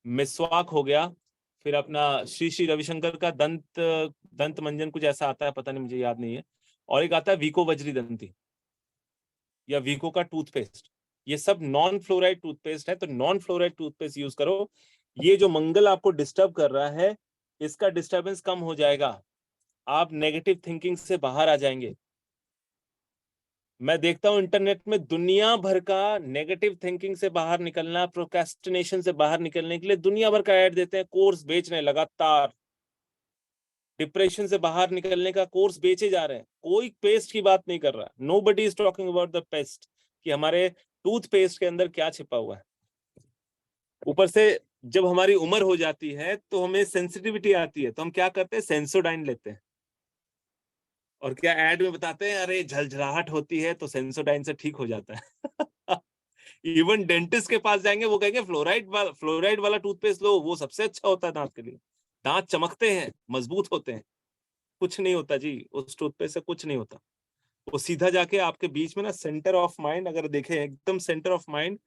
मिसवाक हो गया, फिर अपना श्री श्री रविशंकर का दंत मंजन कुछ ऐसा आता है, पता नहीं, मुझे याद नहीं है, और एक आता है वीको वज्री दंती या वीको का टूथपेस्ट। ये सब नॉन फ्लोराइड टूथपेस्ट है। तो नॉन फ्लोराइड टूथपेस्ट यूज करो। ये जो मंगल आपको डिस्टर्ब कर रहा है, इसका डिस्टर्बेंस कम हो जाएगा, आप नेगेटिव थिंकिंग से बाहर आ जाएंगे। मैं देखता हूं इंटरनेट में दुनिया भर का नेगेटिव थिंकिंग से बाहर निकलना, प्रोक्रेस्टिनेशन से बाहर निकलने के लिए दुनिया भर का ऐड देते हैं, कोर्स बेच रहे हैं लगातार, डिप्रेशन से बाहर निकलने का कोर्स बेचे जा रहे हैं। कोई पेस्ट की बात नहीं कर रहा, nobody is talking about the paste, कि हमारे टूथपेस्ट के अंदर क्या छिपा हुआ है। ऊपर से जब हमारी उम्र हो जाती है तो हमें सेंसिटिविटी आती है, तो हम क्या करते हैं, सेंसोडाइन लेते हैं। और क्या ऐड में बताते हैं, अरे झलझलाहट होती है तो सेंसोडाइन से ठीक हो जाता है। इवन डेंटिस्ट के पास जाएंगे, वो कहेंगे फ्लोराइड वाला टूथपेस्ट लो, वो सबसे अच्छा होता है दांत के लिए, दांत चमकते हैं, मजबूत होते हैं। कुछ नहीं होता जी, उस टूथपेस्ट से कुछ नहीं होता। वो सीधा जाके आपके बीच में ना, सेंटर ऑफ माइंड अगर देखें, एकदम सेंटर ऑफ माइंड,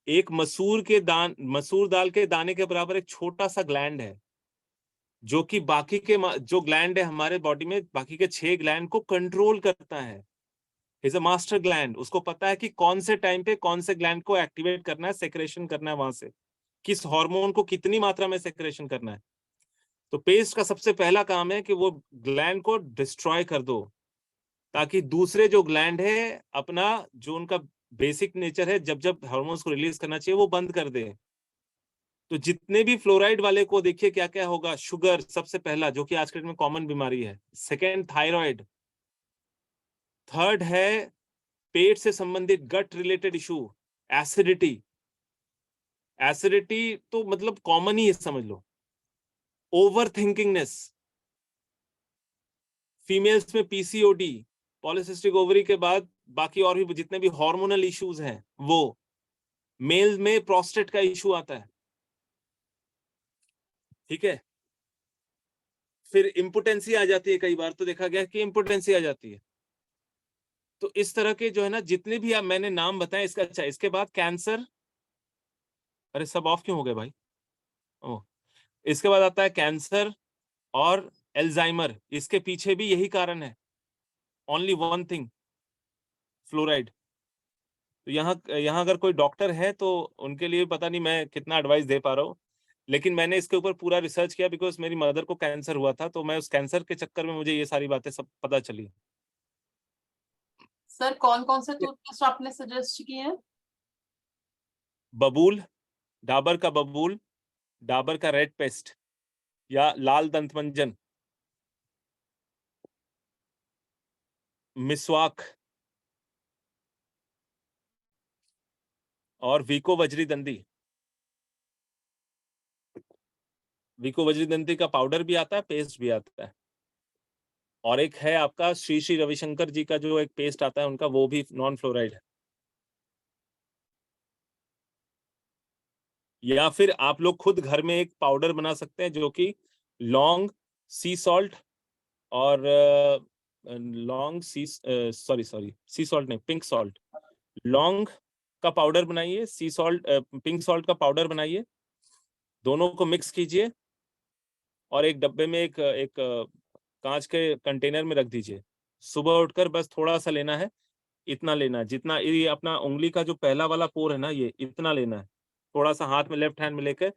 एक मसूर दाल के दाने के बराबर एक छोटा सा ग्लैंड है, जो कि बाकी के जो ग्लैंड है हमारे बॉडी में, बाकी के 6 ग्लैंड को कंट्रोल करता है। Is a master gland. उसको पता है कि कौन से टाइम पे कौन से ग्लैंड को एक्टिवेट करना है, सेक्रेशन करना है, वहां से किस हार्मोन को कितनी मात्रा में सेक्रेशन करना है। तो पेस्ट का सबसे पहला काम है कि वो ग्लैंड को डिस्ट्रॉय कर दो, ताकि दूसरे जो ग्लैंड है अपना जो उनका बेसिक नेचर है, जब जब हार्मोन्स को रिलीज करना चाहिए वो बंद कर दे। तो जितने भी फ्लोराइड वाले को देखिए क्या क्या होगा, शुगर सबसे पहला, जो कि आज के डेट में कॉमन बीमारी है। Second thyroid. थर्ड है पेट से संबंधित गट रिलेटेड इशू, एसिडिटी। एसिडिटी तो मतलब कॉमन ही है, समझ लो। ओवर थिंकिंगनेस, फीमेल्स में पीसीओडी, पॉलिसिस्टिक ओवरी के बाद बाकी और भी जितने भी हार्मोनल इश्यूज हैं वो। मेल में प्रोस्टेट का इशू आता है, ठीक है। फिर इम्पोटेंसी आ जाती है, कई बार तो देखा गया कि इम्पोटेंसी आ जाती है। तो इस तरह के जो है ना, जितने भी आप मैंने नाम बताए इसका, अच्छा इसके बाद कैंसर, अरे सब ऑफ क्यों हो गए भाई? ओ, इसके बाद आता है कैंसर और एल्जाइमर। इसके पीछे भी यही कारण है, ओनली वन थिंग, फ्लोराइड। तो यहाँ अगर कोई डॉक्टर है तो उनके लिए पता नहीं मैं कितना एडवाइस दे पा रहा हूँ, लेकिन मैंने इसके ऊपर पूरा रिसर्च किया, बिकॉज मेरी मदर को कैंसर हुआ था, तो मैं उस कैंसर के चक्कर में मुझे ये सारी बातें सब पता चली। सर कौन कौन से टूथपेस्ट आपने सजेस्ट किए हैं? बबूल, डाबर का बबूल, डाबर का रेड पेस्ट या लाल दंत मंजन, मिसवाक और वीको वज्री दंती। वीको वज्री दंती का पाउडर भी आता है, पेस्ट भी आता है। और एक है आपका श्री श्री रविशंकर जी का जो एक पेस्ट आता है उनका, वो भी नॉन फ्लोराइड है। या फिर आप लोग खुद घर में एक पाउडर बना सकते हैं, जो कि लौंग, सी सॉल्ट और सी सॉल्ट नहीं, पिंक सॉल्ट। लौंग का पाउडर बनाइए, सी सॉल्ट पिंक सॉल्ट का पाउडर बनाइए, दोनों को मिक्स कीजिए और एक डब्बे में एक कांच के कंटेनर में रख दीजिए। सुबह उठकर बस थोड़ा सा लेना है, इतना लेना है जितना ये अपना उंगली का जो पहला वाला पोर है ना, ये इतना लेना है, थोड़ा सा हाथ में लेफ्ट हैंड में लेकर,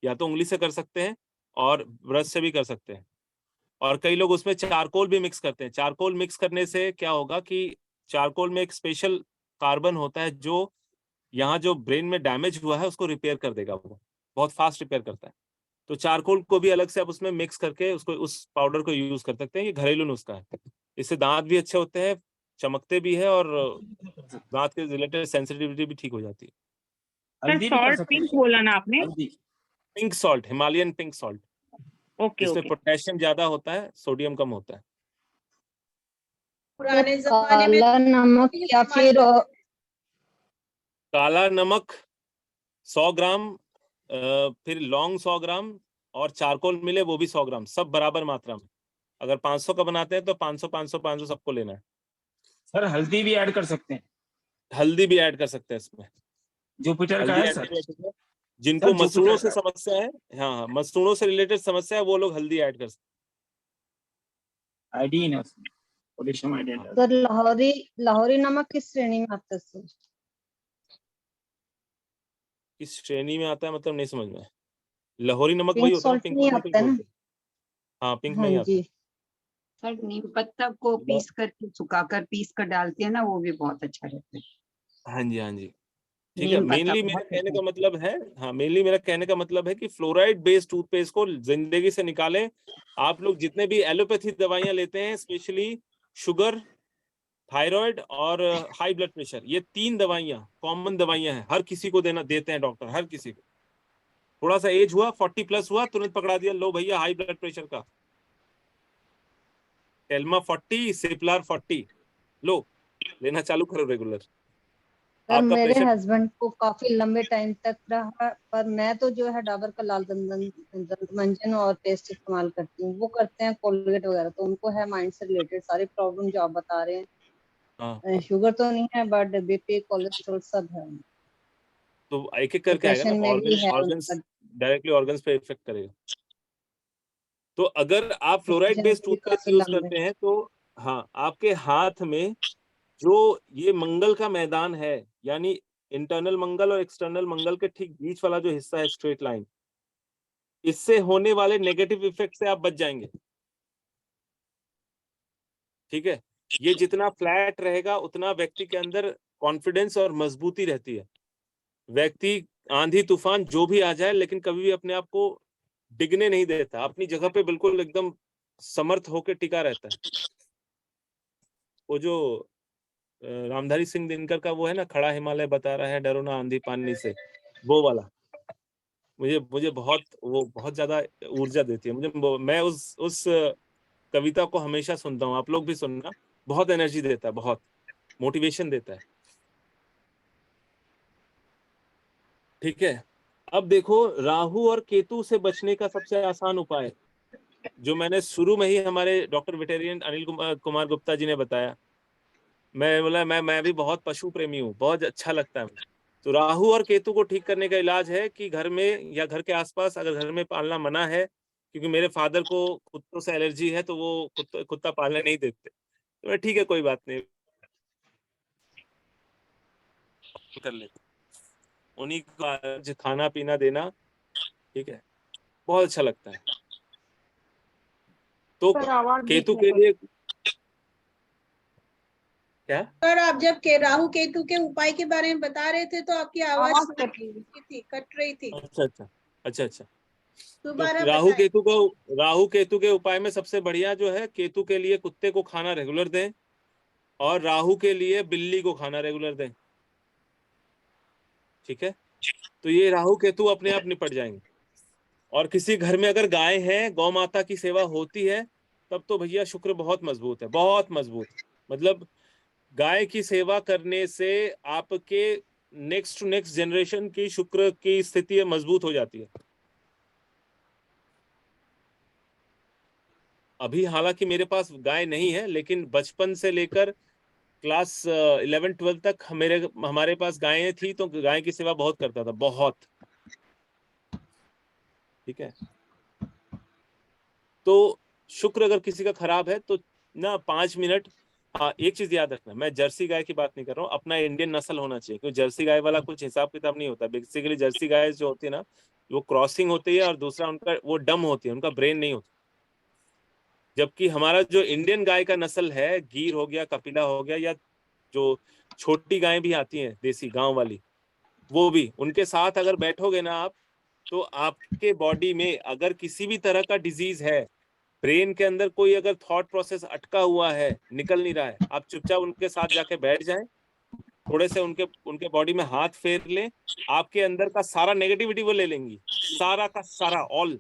या तो उंगली से कर सकते हैं और ब्रश से भी कर सकते हैं। और कई लोग उसमें चारकोल भी मिक्स करते हैं। चारकोल मिक्स करने से क्या होगा कि चारकोल में एक स्पेशल कार्बन होता है जो यहाँ जो ब्रेन में डैमेज हुआ है उसको रिपेयर कर देगा, वो बहुत फास्ट रिपेयर करता है। तो चारकोल को भी अलग से आप उसमें मिक्स करके उसको, उस पाउडर को यूज कर सकते हैं। ये घरेलू नुस्खा है, इससे दांत भी अच्छे होते हैं, चमकते भी है, और दांत के रिलेटेड सेंसिटिविटी भी ठीक हो जाती है। सर हल्दी भी कर सॉल्ट सकते हैं। पिंक बोला ना आपने? हल्दी, pink salt, Himalayan pink salt, okay इसमें ओके। पोटेशियम ज्यादा होता है, सोडियम कम होता है। पुराने जमाने में काला नमक तो या इस्तेमाल फिर करते थे। काला नमक 100 ग्राम, फिर लौंग 100 ग्राम, और चारकोल मिले वो भी 100 ग्राम, सब बराबर मात्रा में। अगर 500 का बनाते हैं तो 500 500 500 सबको लेना है। सर हल्दी भी ऐड कर सकते हैं, हल्दी भी ऐड कर सकते हैं इसमें, जुपिटर का हल्दी है ऐड सर। कर, जिनको सर, मसूड़ों जुपिटर से का। समस्या है, हाँ मसूड़ों से रिलेटेड समस्या है, वो लोग हल्दी ऐड कर सकते आयोडीन है उसमें, पोटेशियम आयोडीन। हैं। सर लाहौरी नमक किस श्रेणी में आता है सर? किस श्रेणी में आता है मतलब नहीं समझ में आया। लाहौरी नमक वही पिंक होता है ना, सॉल्ट पिंक नहीं टमाटो आता है ना? बोलते हैं। हाँ, पिंक में हाँ ही आता जी। है। सर नीम पत्ता को पीस कर सुखाकर पीस कर डालते हैं ना, वो भी बहुत अच्छा रहता है। हाँ जी, हाँ जी, ठीक है। नीम पत्ता मेनली मेरा बहुत कहने अच्छा का मतलब है, हाँ मेनली मेरा कहने का मतलब है कि फ्लोराइड बेस्ड टूथपेस्ट को जिंदगी से निकालें। आप लोग जितने भी एलोपैथी दवाइयां लेते हैं, स्पेशली शुगर, थायराइड और हाई ब्लड प्रेशर, ये 3 दवाइयां कॉमन दवाइयां हैं, हर किसी को देते हैं डॉक्टर, हर किसी को। थोड़ा सा एज हुआ, 40 प्लस हुआ, तुरंत पकड़ा दिया, लो भैया हाई ब्लड प्रेशर का, टेल्मा 40, सिप्लार 40, लो लेना चालू करो रेगुलर। सर आपका मेरे प्रेशर हस्बैंड को काफी लंबे टाइम तक रहा, पर मैं तो जो है डाबर का लाल दंतमंजन और पेस्ट इस्तेमाल करती हूँ। वो करते हैं कोलगेट वगैरह, तो उनको है माइंड से रिलेटेड सारी प्रॉब्लम जो आप बता रहे हाँ, हैं। शुगर तो नहीं है, बट बीपी कोलेस्ट्रॉल सब है। तो एक एक करके आएगा ना, डिप्रेशन में भी है ऑर्गन्स उनका। डायरेक्टली ऑर्गन्स पे इफेक्ट करेगा। तो अगर आप फ्लोराइड डिप्रेशन बेस्ड में भी टूथपेस्ट काफी यूज लंबे। करते हैं तो हाँ, आपके हाथ में जो ये मंगल का मैदान है, यानी इंटरनल मंगल और एक्सटर्नल मंगल के ठीक बीच वाला जो हिस्सा है, स्ट्रेट लाइन, इससे होने वाले नेगेटिव इफेक्ट से आप बच जाएंगे। ठीक है, ये जितना फ्लैट रहेगा उतना व्यक्ति के अंदर कॉन्फिडेंस और मजबूती रहती है। व्यक्ति आंधी तूफान जो भी आ जाए, लेकिन कभी भी अपने आप को डिगने नहीं देता, अपनी जगह पे बिल्कुल एकदम समर्थ होकर टिका रहता है। वो जो रामधारी सिंह दिनकर का वो है ना, खड़ा हिमालय बता रहा है डरो ना आंधी पानी से, वो वाला मुझे मुझे बहुत, वो बहुत ज्यादा ऊर्जा देती है मुझे। मैं उस कविता को हमेशा सुनता हूँ, आप लोग भी सुनना, बहुत एनर्जी देता है, बहुत मोटिवेशन देता है। ठीक है, अब देखो, राहु और केतु से बचने का सबसे आसान उपाय जो मैंने शुरू में ही हमारे डॉक्टर वेटेरियन अनिल कुमार गुप्ता जी ने बताया, मैं बोला मैं भी बहुत पशु प्रेमी हूँ, बहुत अच्छा लगता है मुझे। तो राहु और केतु को ठीक करने का इलाज है कि घर में या घर के आसपास, अगर घर में पालना मना है, क्योंकि मेरे फादर को कुत्तों से एलर्जी है, तो वो कुत्ता पालने नहीं देते, तो मैं ठीक है कोई बात नहीं कर लेते, उन्हीं का खाना पीना देना, ठीक है, बहुत अच्छा लगता है। तो सर आवाज बीच केतु में के कट लिए क्या, सर आप जब के राहु केतु के उपाय के बारे में बता रहे थे तो आपकी आवाज आवाज सुनाई कट रही है। नहीं थी, कट रही थी। अच्छा अच्छा अच्छा अच्छा। दोबारा तो बताएं। राहु केतु के उपाय में सबसे बढ़िया जो है, केतु के लिए कुत्ते को खाना रेगुलर दें, और राहु के लिए बिल्ली को खाना रेगुलर दें। ठीक है, तो ये राहु केतु अपने आप निपट जाएंगे। और किसी घर में अगर गाय है, गौ माता की सेवा होती है, तब तो भैया शुक्र बहुत मजबूत है, बहुत मजबूत। मतलब गाय की सेवा करने से आपके नेक्स्ट टू नेक्स्ट जनरेशन की शुक्र की स्थिति मजबूत हो जाती है। अभी हालांकि मेरे पास गाय नहीं है, लेकिन बचपन से लेकर क्लास 11-12 तक हमारे पास गायें थी, तो गाय की सेवा बहुत करता था, बहुत। ठीक है, तो शुक्र अगर किसी का खराब है तो ना 5 मिनट हाँ, एक चीज याद रखना, मैं जर्सी गाय की बात नहीं कर रहा हूँ, अपना इंडियन नस्ल होना चाहिए, क्योंकि जर्सी गाय वाला कुछ हिसाब किताब नहीं होता। बेसिकली जर्सी गाय जो होती है ना, वो क्रॉसिंग होती है, और दूसरा उनका वो डम होती है, उनका ब्रेन नहीं होता। जबकि हमारा जो इंडियन गाय का नस्ल है, गीर हो गया, कपिला हो गया, या जो छोटी गायें भी आती हैं देसी गांव वाली, वो भी, उनके साथ अगर बैठोगे ना आप, तो आपके बॉडी में अगर किसी भी तरह का डिजीज है, ब्रेन के अंदर कोई अगर थॉट प्रोसेस अटका हुआ है, निकल नहीं रहा है, आप चुपचाप उनके साथ जाके बैठ जाएं, थोड़े से उनके उनके बॉडी में हाथ फेर लें, आपके अंदर का सारा नेगेटिविटी वो ले लेंगी, सारा का सारा, ऑल।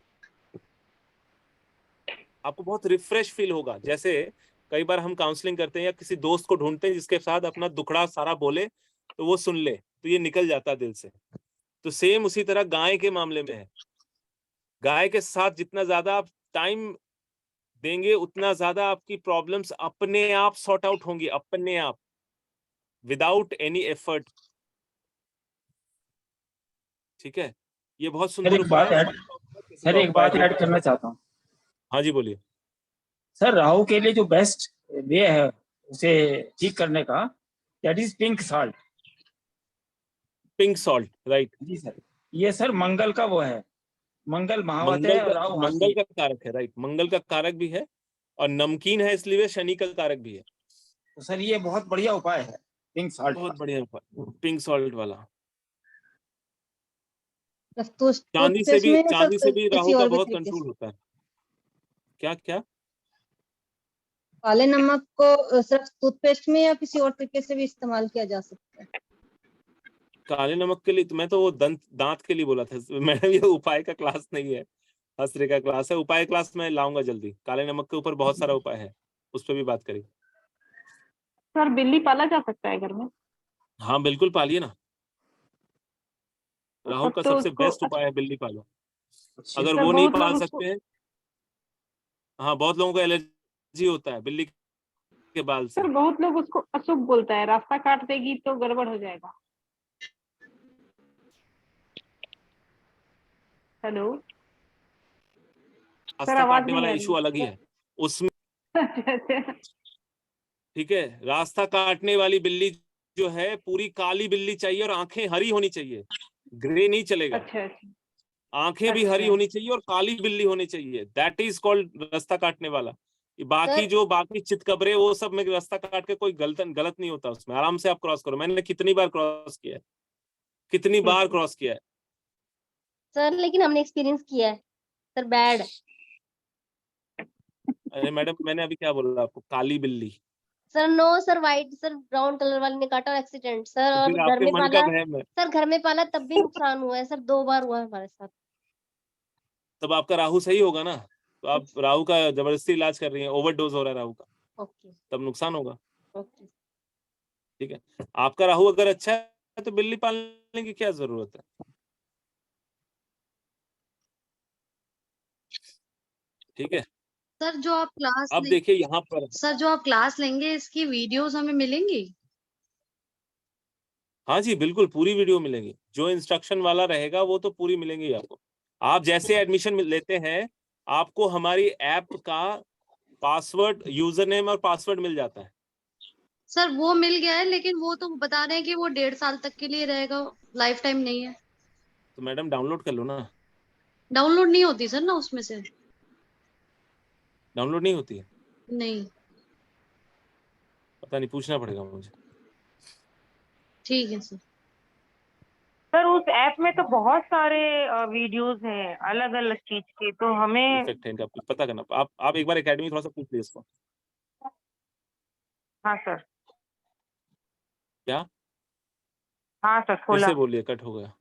आपको बहुत रिफ्रेश फील होगा। जैसे कई बार हम काउंसलिंग करते हैं या किसी दोस्त को ढूंढते हैं जिसके साथ अपना दुखड़ा सारा बोले, तो वो सुन ले, तो ये निकल जाता है दिल से। तो सेम उसी तरह गाय के मामले में है। गाय के साथ जितना ज्यादा आप टाइम देंगे, उतना ज्यादा आपकी प्रॉब्लम्स अपने आप सॉर्ट आउट होंगी, अपने आप, विदाउट एनी एफर्ट। ठीक है, ये बहुत सर सुंदर एक बात उपाय है। ऐड सर एक बात ऐड करना चाहता हूँ। हाँ जी, बोलिए। सर राहु के लिए जो बेस्ट वे है उसे ठीक करने का, that is pink salt. Pink salt, right. जी सर, ये सर मंगल का वो है, मंगल महावत मंगल है और का, राहु मंगल हाथी। का कारक है, राइट, मंगल का कारक भी है, और नमकीन है इसलिए शनि का कारक भी है। तो सर ये बहुत बढ़िया उपाय है पिंक सॉल्ट बहुत का। बढ़िया उपाय, पिंक सॉल्ट वाला। चांदी से टूथपेस्ट भी, में या चांदी से सर भी किसी राहु का और भी बहुत तरीके कंट्रोल से? होता है। क्या क्या? काले नमक को सिर्फ टूथपेस्ट में या किसी और तरीके से भी इस्तेमाल किया जा सकता है? काले नमक के लिए तो मैं तो वो दांत के लिए बोला था मैडम, ये उपाय का क्लास नहीं है, हस्त्र का क्लास है। उपाय क्लास मैं लाऊंगा जल्दी। काले नमक के ऊपर बहुत सारा उपाय है, उस पर भी बात करेंगे। सर बिल्ली पाला जा सकता है घर में? हाँ बिल्कुल, पालिए ना। राहु तब का तो सबसे उसको बेस्ट उपाय है बिल्ली पालो। अगर सर वो नहीं बहुत लोग पाल उसको सकते हैं, हाँ, बहुत लोगों को एलर्जी होता है बिल्ली के बाल से। सर बहुत लोग उसको अशुभ बोलता है, रास्ता काट देगी तो गड़बड़ हो जाएगा। हेलो सर, रास्ता आवाज काटने नहीं वाला आ इशू रही अलग ही है उसमें। है। ठीक है, रास्ता काटने वाली बिल्ली जो है, पूरी काली बिल्ली चाहिए और आंखें हरी होनी चाहिए, ग्रे नहीं चलेगा। अच्छा अच्छा आंखें भी हरी अच्छा। होनी चाहिए और काली बिल्ली होनी चाहिए, दैट इज कॉल्ड रास्ता काटने वाला। बाकी सर जो बाकी चितकबरे, वो सब में रास्ता काट के कोई गलत नहीं होता उसमें, आराम से आप क्रॉस करो। मैंने कितनी बार क्रॉस किया है, कितनी ठीक बार है क्रॉस किया है। सर लेकिन हमने एक्सपीरियंस किया है सर, बैड। अरे मैडम, मैंने अभी क्या बोला आपको? काली बिल्ली। Sir no sir, white sir, brown colour वाले ने काटा और एक्सीडेंट सर, तो और फिर घर आपके में मन का पाला। वहम है। सर घर में पाला तब भी नुकसान हुआ है सर, 2 बार हुआ है हमारे साथ। तब आपका राहु सही होगा ना, तो आप राहु का जबरदस्ती इलाज कर रही हैं, ओवरडोज हो रहा है राहु का, ओके तब नुकसान होगा। ओके। ठीक है, आपका राहु अगर अच्छा है तो बिल्ली पालने की क्या जरूरत है। ठीक है, सर जो आप क्लास अब ले देखिए यहाँ पर, सर जो आप क्लास लेंगे इसकी वीडियोस हमें मिलेंगी? हाँ जी बिल्कुल, पूरी वीडियो मिलेगी। जो इंस्ट्रक्शन वाला रहेगा वो तो पूरी मिलेंगी आपको। आप जैसे एडमिशन लेते हैं, आपको हमारी ऐप का पासवर्ड, यूजर नेम और पासवर्ड मिल जाता है। सर वो मिल गया है, लेकिन वो तो बता रहे हैं कि वो 1.5 साल तक के लिए रहेगा, लाइफ टाइम नहीं है। तो मैडम डाउनलोड कर लो ना। डाउनलोड नहीं होती सर ना उसमें से? डाउनलोड नहीं होती है? नहीं। पता नहीं, पूछना पड़ेगा मुझे। ठीक है सर। सर उस ऐप में तो बहुत सारे वीडियोस हैं अलग अलग चीज के, तो हमें इफेक्ट है इनका, कुछ पता करना। आप एक बार एकेडमी थोड़ा सा पूछ लीजिए इसको। हाँ सर। क्या? हाँ सर फिर खोला। से बोलिए, कट हो गया।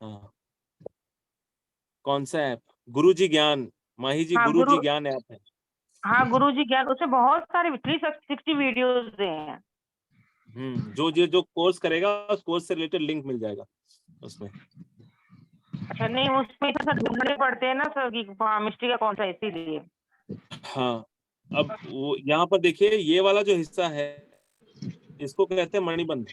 हाँ, कौन सा ऐप? गुरुजी ज्ञान, माही जी, हाँ गुरुजी ज्ञान ऐप है। हाँ गुरुजी ज्ञान, उसमें बहुत सारे 360 वीडियोस हैं। जो कोर्स करेगा उस कोर्स से रिलेटेड लिंक मिल जाएगा उसमें। अच्छा नहीं, उसमें तो सर ढूंढने पड़ते हैं ना सर कि मिस्ट्री का कौन सा है, इसीलिए। हाँ, अब वो यहाँ पर देखिए, ये वाला जो हिस्सा है इसको कहते हैं मणिबंध।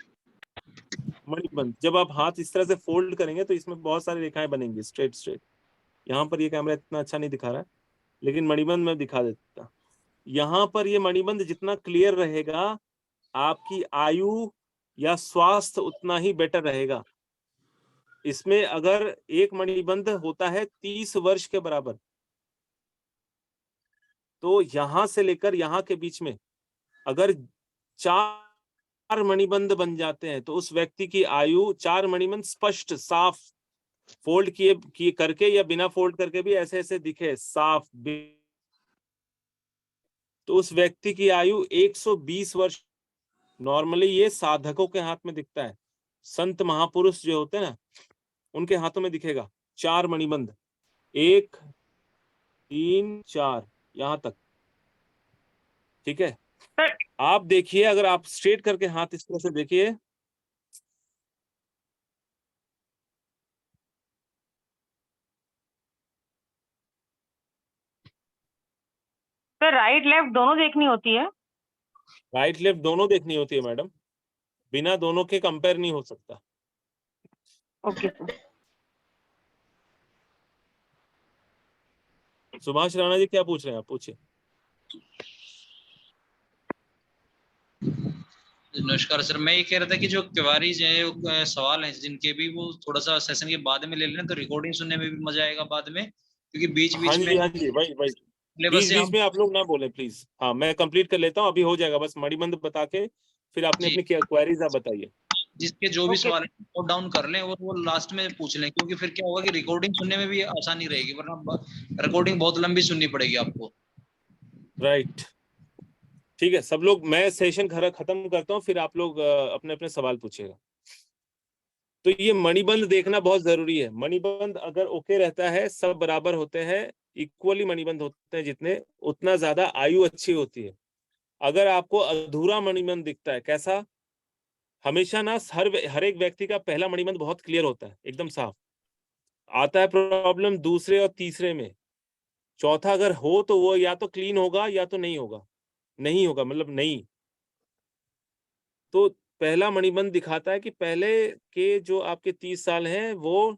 मणिबंध, जब आप हाथ इस तरह से फोल्ड करेंगे तो इसमें बहुत सारी रेखाएं बनेंगी, स्ट्रेट स्ट्रेट। यहाँ पर ये कैमरा इतना अच्छा नहीं दिखा रहा है, लेकिन मणिबंध में दिखा देता। यहाँ पर ये मणिबंध जितना क्लियर रहेगा, आपकी आयु या स्वास्थ्य उतना ही बेटर रहेगा। इसमें अगर एक मणिबंध होता है 30 वर्ष के बराबर, तो यहां से लेकर यहाँ के बीच में अगर 4 मणिबंध बन जाते हैं तो उस व्यक्ति की आयु, 4 मणिबंध स्पष्ट साफ फोल्ड किए करके या बिना फोल्ड करके भी ऐसे ऐसे दिखे साफ, तो उस व्यक्ति की आयु 120 वर्ष। नॉर्मली ये साधकों के हाथ में दिखता है, संत महापुरुष जो होते हैं ना उनके हाथों में दिखेगा 4 मणिबंध, 1 3 4 यहां तक। ठीक है, आप देखिए, अगर आप स्ट्रेट करके हाथ इस तरह से देखिए, सर राइट लेफ्ट दोनों देखनी होती है? राइट लेफ्ट दोनों देखनी होती है मैडम, बिना दोनों के कंपेयर नहीं हो सकता। Okay sir. सुभाष राणा जी क्या पूछ रहे हैं, आप पूछिए। नमस्कार सर, मैं ये कह रहा था कि जो तिवारी जो है सवाल हैं जिनके भी, वो थोड़ा सा सेशन के बाद में ले लेना तो रिकॉर्डिंग सुनने में भी मजा आएगा बाद में, क्योंकि बीच हाँ बीच में जी, हाँ जी, वही बीच बीच में आप लोग ना बोले प्लीज। हाँ, मैं कंप्लीट कर लेता हूँ, अभी हो जाएगा, बस मणिबंध बता के फिर आपने अपनी क्वेरीज आप बताइए। जिसके जो भी सवाल है नोट डाउन कर लें और वो लास्ट में पूछ लें, क्योंकि फिर क्या होगा कि रिकॉर्डिंग सुनने में भी आसानी रहेगी, वरना रिकॉर्डिंग बहुत लंबी सुननी पड़ेगी आपको। राइट, ठीक है सब लोग, मैं सेशन खत्म करता हूँ, फिर आप लोग अपने अपने सवाल पूछिएगा। तो ये मणिबंध देखना बहुत जरूरी है। मणिबंध अगर ओके रहता है, सब बराबर होते हैं, इक्वली मणिबंध होते हैं जितने, उतना ज्यादा आयु अच्छी होती है। अगर आपको अधूरा मणिबंध दिखता है, कैसा, हमेशा ना हर एक व्यक्ति का पहला मणिबंध बहुत क्लियर होता है, एकदम साफ आता है, प्रॉब्लम दूसरे और तीसरे में, चौथा अगर हो तो वो या तो क्लीन होगा या तो नहीं होगा, नहीं होगा मतलब नहीं। तो पहला मणिबंध दिखाता है कि पहले के जो आपके 30 साल हैं वो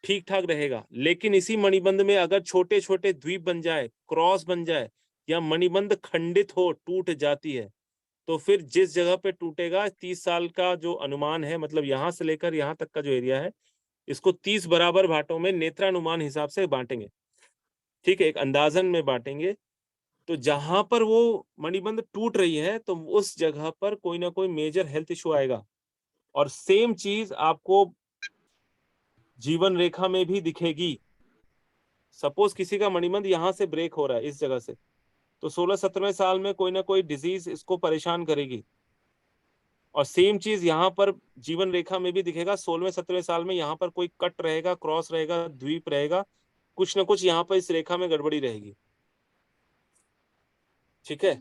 ठीक ठाक रहेगा, लेकिन इसी मणिबंध में अगर छोटे छोटे द्वीप बन जाए, क्रॉस बन जाए, या मणिबंध खंडित हो, टूट जाती है, तो फिर जिस जगह पे टूटेगा, 30 साल का जो अनुमान है, मतलब यहां से लेकर यहां तक का जो एरिया है, इसको 30 बराबर भाटों में नेत्रानुमान हिसाब से बांटेंगे। ठीक है, एक अंदाजन में बांटेंगे। तो जहां पर वो मणिबंध टूट रही है, तो उस जगह पर कोई ना कोई मेजर हेल्थ इशू आएगा। और सेम चीज आपको जीवन रेखा में भी दिखेगी। सपोज किसी का मणिबंध यहां से ब्रेक हो रहा है, इस जगह से, तो 16-17वें साल में कोई ना कोई डिजीज इसको परेशान करेगी। और सेम चीज यहाँ पर जीवन रेखा में भी दिखेगा, 16वें-17वें साल में यहाँ पर कोई कट रहेगा, क्रॉस रहेगा, द्वीप रहेगा, कुछ ना कुछ यहाँ पर इस रेखा में गड़बड़ी रहेगी। ठीक है,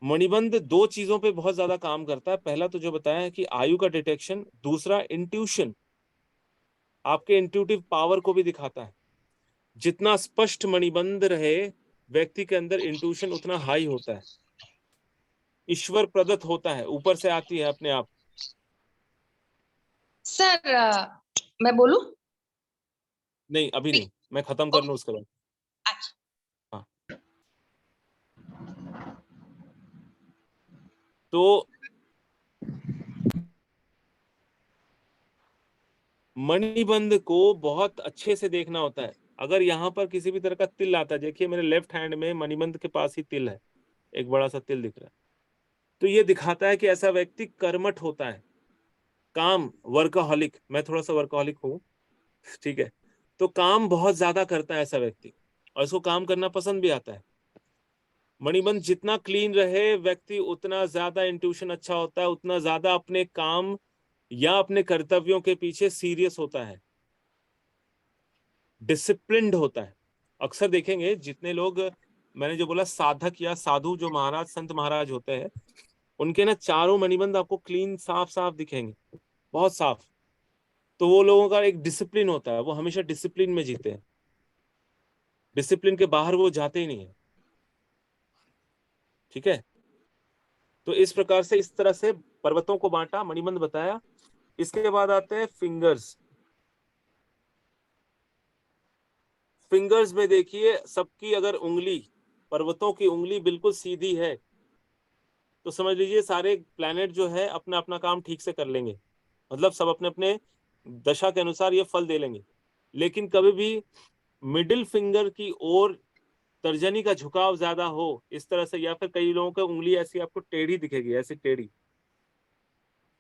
मणिबंध 2 चीजों पे बहुत ज्यादा काम करता है। पहला तो जो बताया है कि आयु का डिटेक्शन, दूसरा इंट्यूशन, आपके इंट्यूटिव पावर को भी दिखाता है। जितना स्पष्ट मणिबंध रहे व्यक्ति के अंदर, इंट्यूशन उतना हाई होता है, ईश्वर प्रदत्त होता है, ऊपर से आती है अपने आप। सर मैं बोलूं? नहीं अभी नहीं, मैं खत्म कर लूं उसके बाद। हाँ, तो मणिबंध को बहुत अच्छे से देखना होता है। अगर यहाँ पर किसी भी तरह का तिल आता है, देखिए मेरे लेफ्ट हैंड में मणिबंध के पास ही तिल है, एक बड़ा सा तिल दिख रहा है, तो ये दिखाता है कि ऐसा व्यक्ति कर्मठ होता है, काम, वर्कaholic। मैं थोड़ा सा वर्कaholic हूँ, ठीक है, तो काम बहुत ज्यादा करता है ऐसा व्यक्ति, और इसको काम करना पसंद भी आता है। मणिबंध जितना क्लीन रहे व्यक्ति, उतना ज्यादा इंट्यूशन अच्छा होता है, उतना ज्यादा अपने काम या अपने कर्तव्यों के पीछे सीरियस होता है, डिसिप्लिन्ड होता है। अक्सर देखेंगे जितने लोग, मैंने जो बोला साधक या साधु, जो महाराज संत महाराज होते हैं, उनके ना चारों मणिबंध आपको क्लीन साफ साफ दिखेंगे, बहुत साफ। तो वो लोगों का एक डिसिप्लिन होता है, वो हमेशा डिसिप्लिन में जीते हैं, डिसिप्लिन के बाहर वो जाते ही नहीं है। ठीक है, तो इस प्रकार से, इस तरह से पर्वतों को बांटा, मणिबंध बताया। इसके बाद आते हैं फिंगर्स। फिंगर्स में देखिए, सबकी अगर उंगली, पर्वतों की उंगली बिल्कुल सीधी है तो समझ लीजिए सारे प्लैनेट जो है अपना अपना काम ठीक से कर लेंगे, मतलब सब अपने अपने दशा के अनुसार ये फल दे लेंगे। लेकिन कभी भी मिडिल फिंगर की ओर तर्जनी का झुकाव ज्यादा हो इस तरह से, या फिर कई लोगों की उंगली ऐसी आपको टेढ़ी दिखेगी, ऐसी टेढ़ी,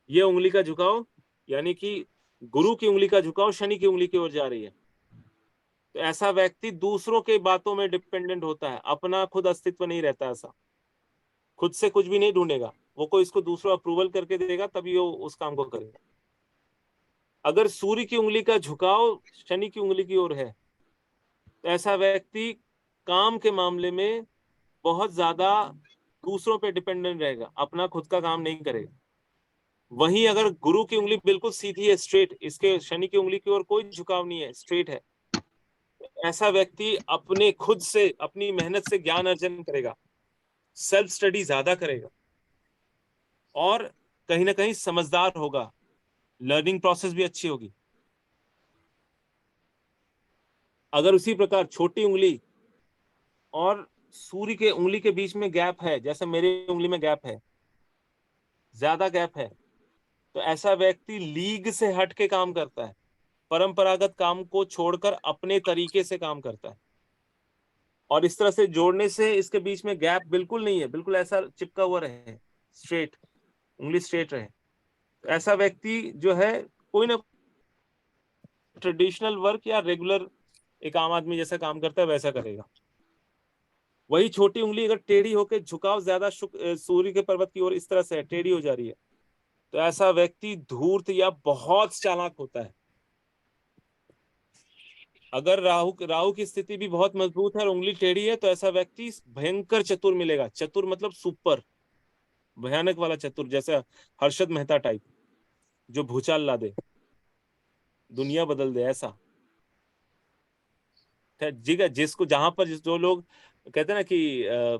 ये उंगली का झुकाव यानी कि गुरु की उंगली का झुकाव शनि की उंगली की ओर जा रही है। तो ऐसा व्यक्ति दूसरों के बातों में डिपेंडेंट होता है, अपना खुद अस्तित्व नहीं रहता, ऐसा खुद से कुछ भी नहीं ढूंढेगा वो, कोई इसको दूसरा अप्रूवल करके देगा तभी वो उस काम को करेगा। अगर सूर्य की उंगली का झुकाव शनि की उंगली की ओर है तो ऐसा व्यक्ति काम के मामले में बहुत ज्यादा दूसरों पे डिपेंडेंट रहेगा, अपना खुद का काम नहीं करेगा। वहीं अगर गुरु की उंगली बिल्कुल सीधी है, स्ट्रेट, इसके शनि की उंगली की ओर कोई झुकाव नहीं है, स्ट्रेट है, ऐसा व्यक्ति अपने खुद से अपनी मेहनत से ज्ञान अर्जन करेगा, सेल्फ स्टडी ज्यादा करेगा और कहीं ना कहीं समझदार होगा, लर्निंग प्रोसेस भी अच्छी होगी। अगर उसी प्रकार छोटी उंगली और सूर्य के उंगली के बीच में गैप है, जैसे मेरी उंगली में गैप है, ज्यादा गैप है, तो ऐसा व्यक्ति लीग से हट के काम करता है, परंपरागत काम को छोड़कर अपने तरीके से काम करता है। और इस तरह से जोड़ने से इसके बीच में गैप बिल्कुल नहीं है, बिल्कुल ऐसा चिपका हुआ रहे, स्ट्रेट, उंगली स्ट्रेट रहे। तो ऐसा व्यक्ति जो है कोई ना ट्रेडिशनल वर्क या रेगुलर एक आम आदमी जैसा काम करता है वैसा करेगा। वही छोटी उंगली अगर टेढ़ी होकर झुकाव ज्यादा सूर्य के पर्वत की ओर इस तरह से टेढ़ी हो जा रही है तो ऐसा व्यक्ति धूर्त या बहुत चालाक होता है। अगर राहु की स्थिति भी बहुत मजबूत है और उंगली टेढ़ी है तो ऐसा व्यक्ति भयंकर चतुर मिलेगा। चतुर मतलब सुपर, भयानक वाला चतुर, जैसे हर्षद मेहता टाइप, जो भूचाल ला दे, दुनिया बदल दे, ऐसा। जी, जिसको जहां पर जो लोग कहते हैं ना कि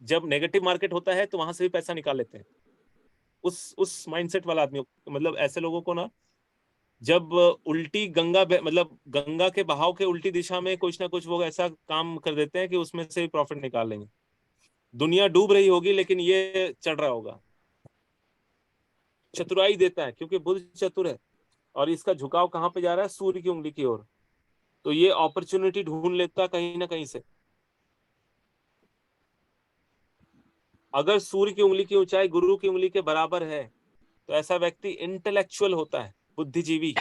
जब नेगेटिव मार्केट होता है तो वहां से भी पैसा निकाल लेते हैं, उस माइंडसेट वाला आदमी, मतलब ऐसे लोगों को ना, जब उल्टी गंगा मतलब गंगा के बहाव के उल्टी दिशा में कुछ ना कुछ वो ऐसा काम कर देते हैं कि उसमें से प्रॉफिट निकाल लेंगे। दुनिया डूब रही होगी लेकिन ये चढ़ रहा होगा। चतुराई देता है क्योंकि बुध चतुर है और इसका झुकाव कहां पे जा रहा है, सूर्य की उंगली की ओर। तो ये अपॉर्चुनिटी ढूंढ लेता कहीं ना कहीं से। अगर सूर्य की उंगली की ऊंचाई गुरु की उंगली के बराबर है तो ऐसा व्यक्ति इंटेलेक्चुअल होता है, बुद्धिजीवी।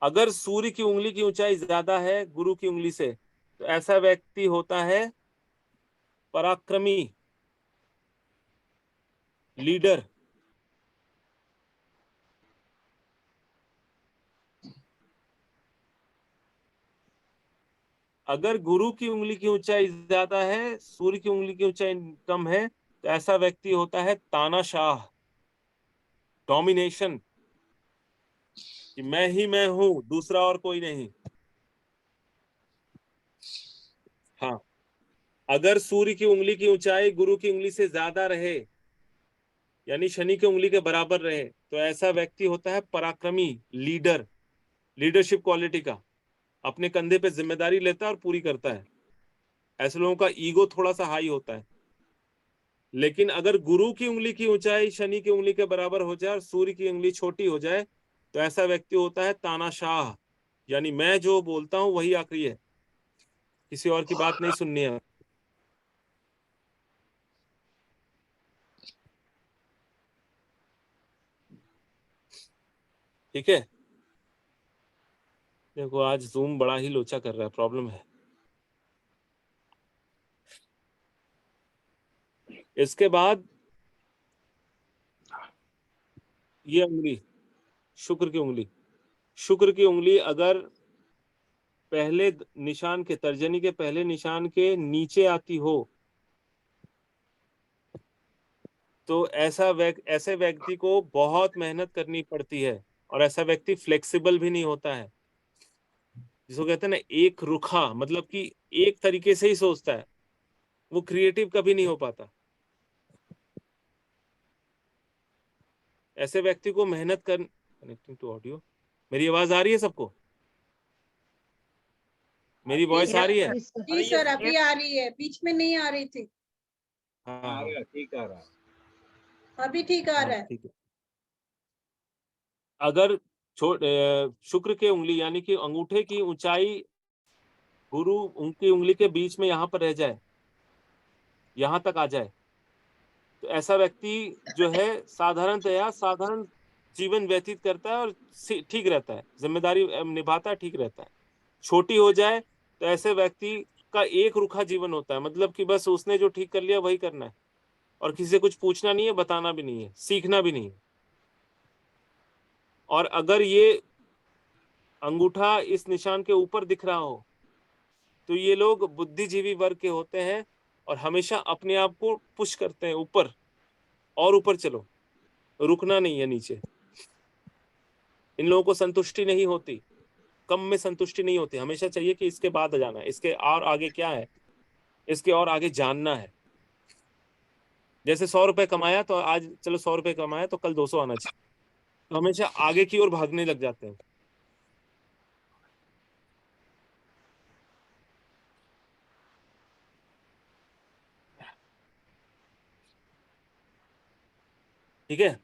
अगर सूर्य की उंगली की ऊंचाई ज्यादा है गुरु की उंगली से तो ऐसा व्यक्ति होता है पराक्रमी, लीडर। अगर गुरु की उंगली की ऊंचाई ज्यादा है, सूर्य की उंगली की ऊंचाई कम है तो ऐसा व्यक्ति होता है तानाशाह, डोमिनेशन, कि मैं ही मैं हूं, दूसरा और कोई नहीं। हाँ, अगर सूर्य की उंगली की ऊंचाई गुरु की उंगली से ज्यादा रहे यानी शनि की उंगली के बराबर रहे तो ऐसा व्यक्ति होता है पराक्रमी, लीडर, लीडरशिप क्वालिटी का, अपने कंधे पे जिम्मेदारी लेता है और पूरी करता है। ऐसे लोगों का ईगो थोड़ा सा हाई होता है। लेकिन अगर गुरु की उंगली की ऊंचाई शनि की उंगली के बराबर हो जाए और सूर्य की उंगली छोटी हो जाए तो ऐसा व्यक्ति होता है तानाशाह, यानी मैं जो बोलता हूं वही आखिरी है, किसी और की बात नहीं सुननी है। ठीक है, देखो आज जूम बड़ा ही लोचा कर रहा है, प्रॉब्लम है। इसके बाद ये उंगली, शुक्र की उंगली, शुक्र की उंगली अगर पहले निशान के, तर्जनी के पहले निशान के नीचे आती हो तो ऐसे व्यक्ति को बहुत मेहनत करनी पड़ती है और ऐसा व्यक्ति फ्लेक्सिबल भी नहीं होता है। जिसको कहते हैं ना एक रुखा, मतलब कि एक तरीके से ही सोचता है, वो क्रिएटिव कभी नहीं हो पाता। ऐसे व्यक्ति को मेहनत कर, कनेक्टिंग टू ऑडियो, मेरी आवाज आ रही है सबको? मेरी वॉइस आ रही है? जी सर, अभी आ रही है, बीच में नहीं आ रही थी। हाँ ठीक आ रहा है। अभी ठीक आ रहा है। ठीक है। अगर शुक्र के उंगली यानी कि अंगूठे की ऊंचाई गुरु उनकी उंगली के बीच में यहाँ पर रह जाए, यहाँ तक आ जाए, तो ऐसा व्यक्ति जो है साधारण जीवन व्यतीत करता है और ठीक रहता है, जिम्मेदारी निभाता है, ठीक रहता है। छोटी हो जाए तो ऐसे व्यक्ति का एक रुखा जीवन होता है, मतलब कि बस उसने जो ठीक कर लिया वही करना है और किसी से कुछ पूछना नहीं है, बताना भी नहीं है, सीखना भी नहीं है। और अगर ये अंगूठा इस निशान के ऊपर दिख रहा हो तो ये लोग बुद्धिजीवी वर्ग के होते हैं और हमेशा अपने आप को पुश करते हैं ऊपर, और ऊपर चलो, रुकना नहीं है नीचे। इन लोगों को संतुष्टि नहीं होती, कम में संतुष्टि नहीं होती, हमेशा चाहिए कि इसके बाद जाना है, इसके और आगे क्या है, इसके और आगे जानना है। जैसे 100 रुपए कमाया तो आज चलो 100 रुपए कमाया तो कल 200 आना चाहिए, तो हमेशा आगे की ओर भागने लग जाते हैं। ठीक है,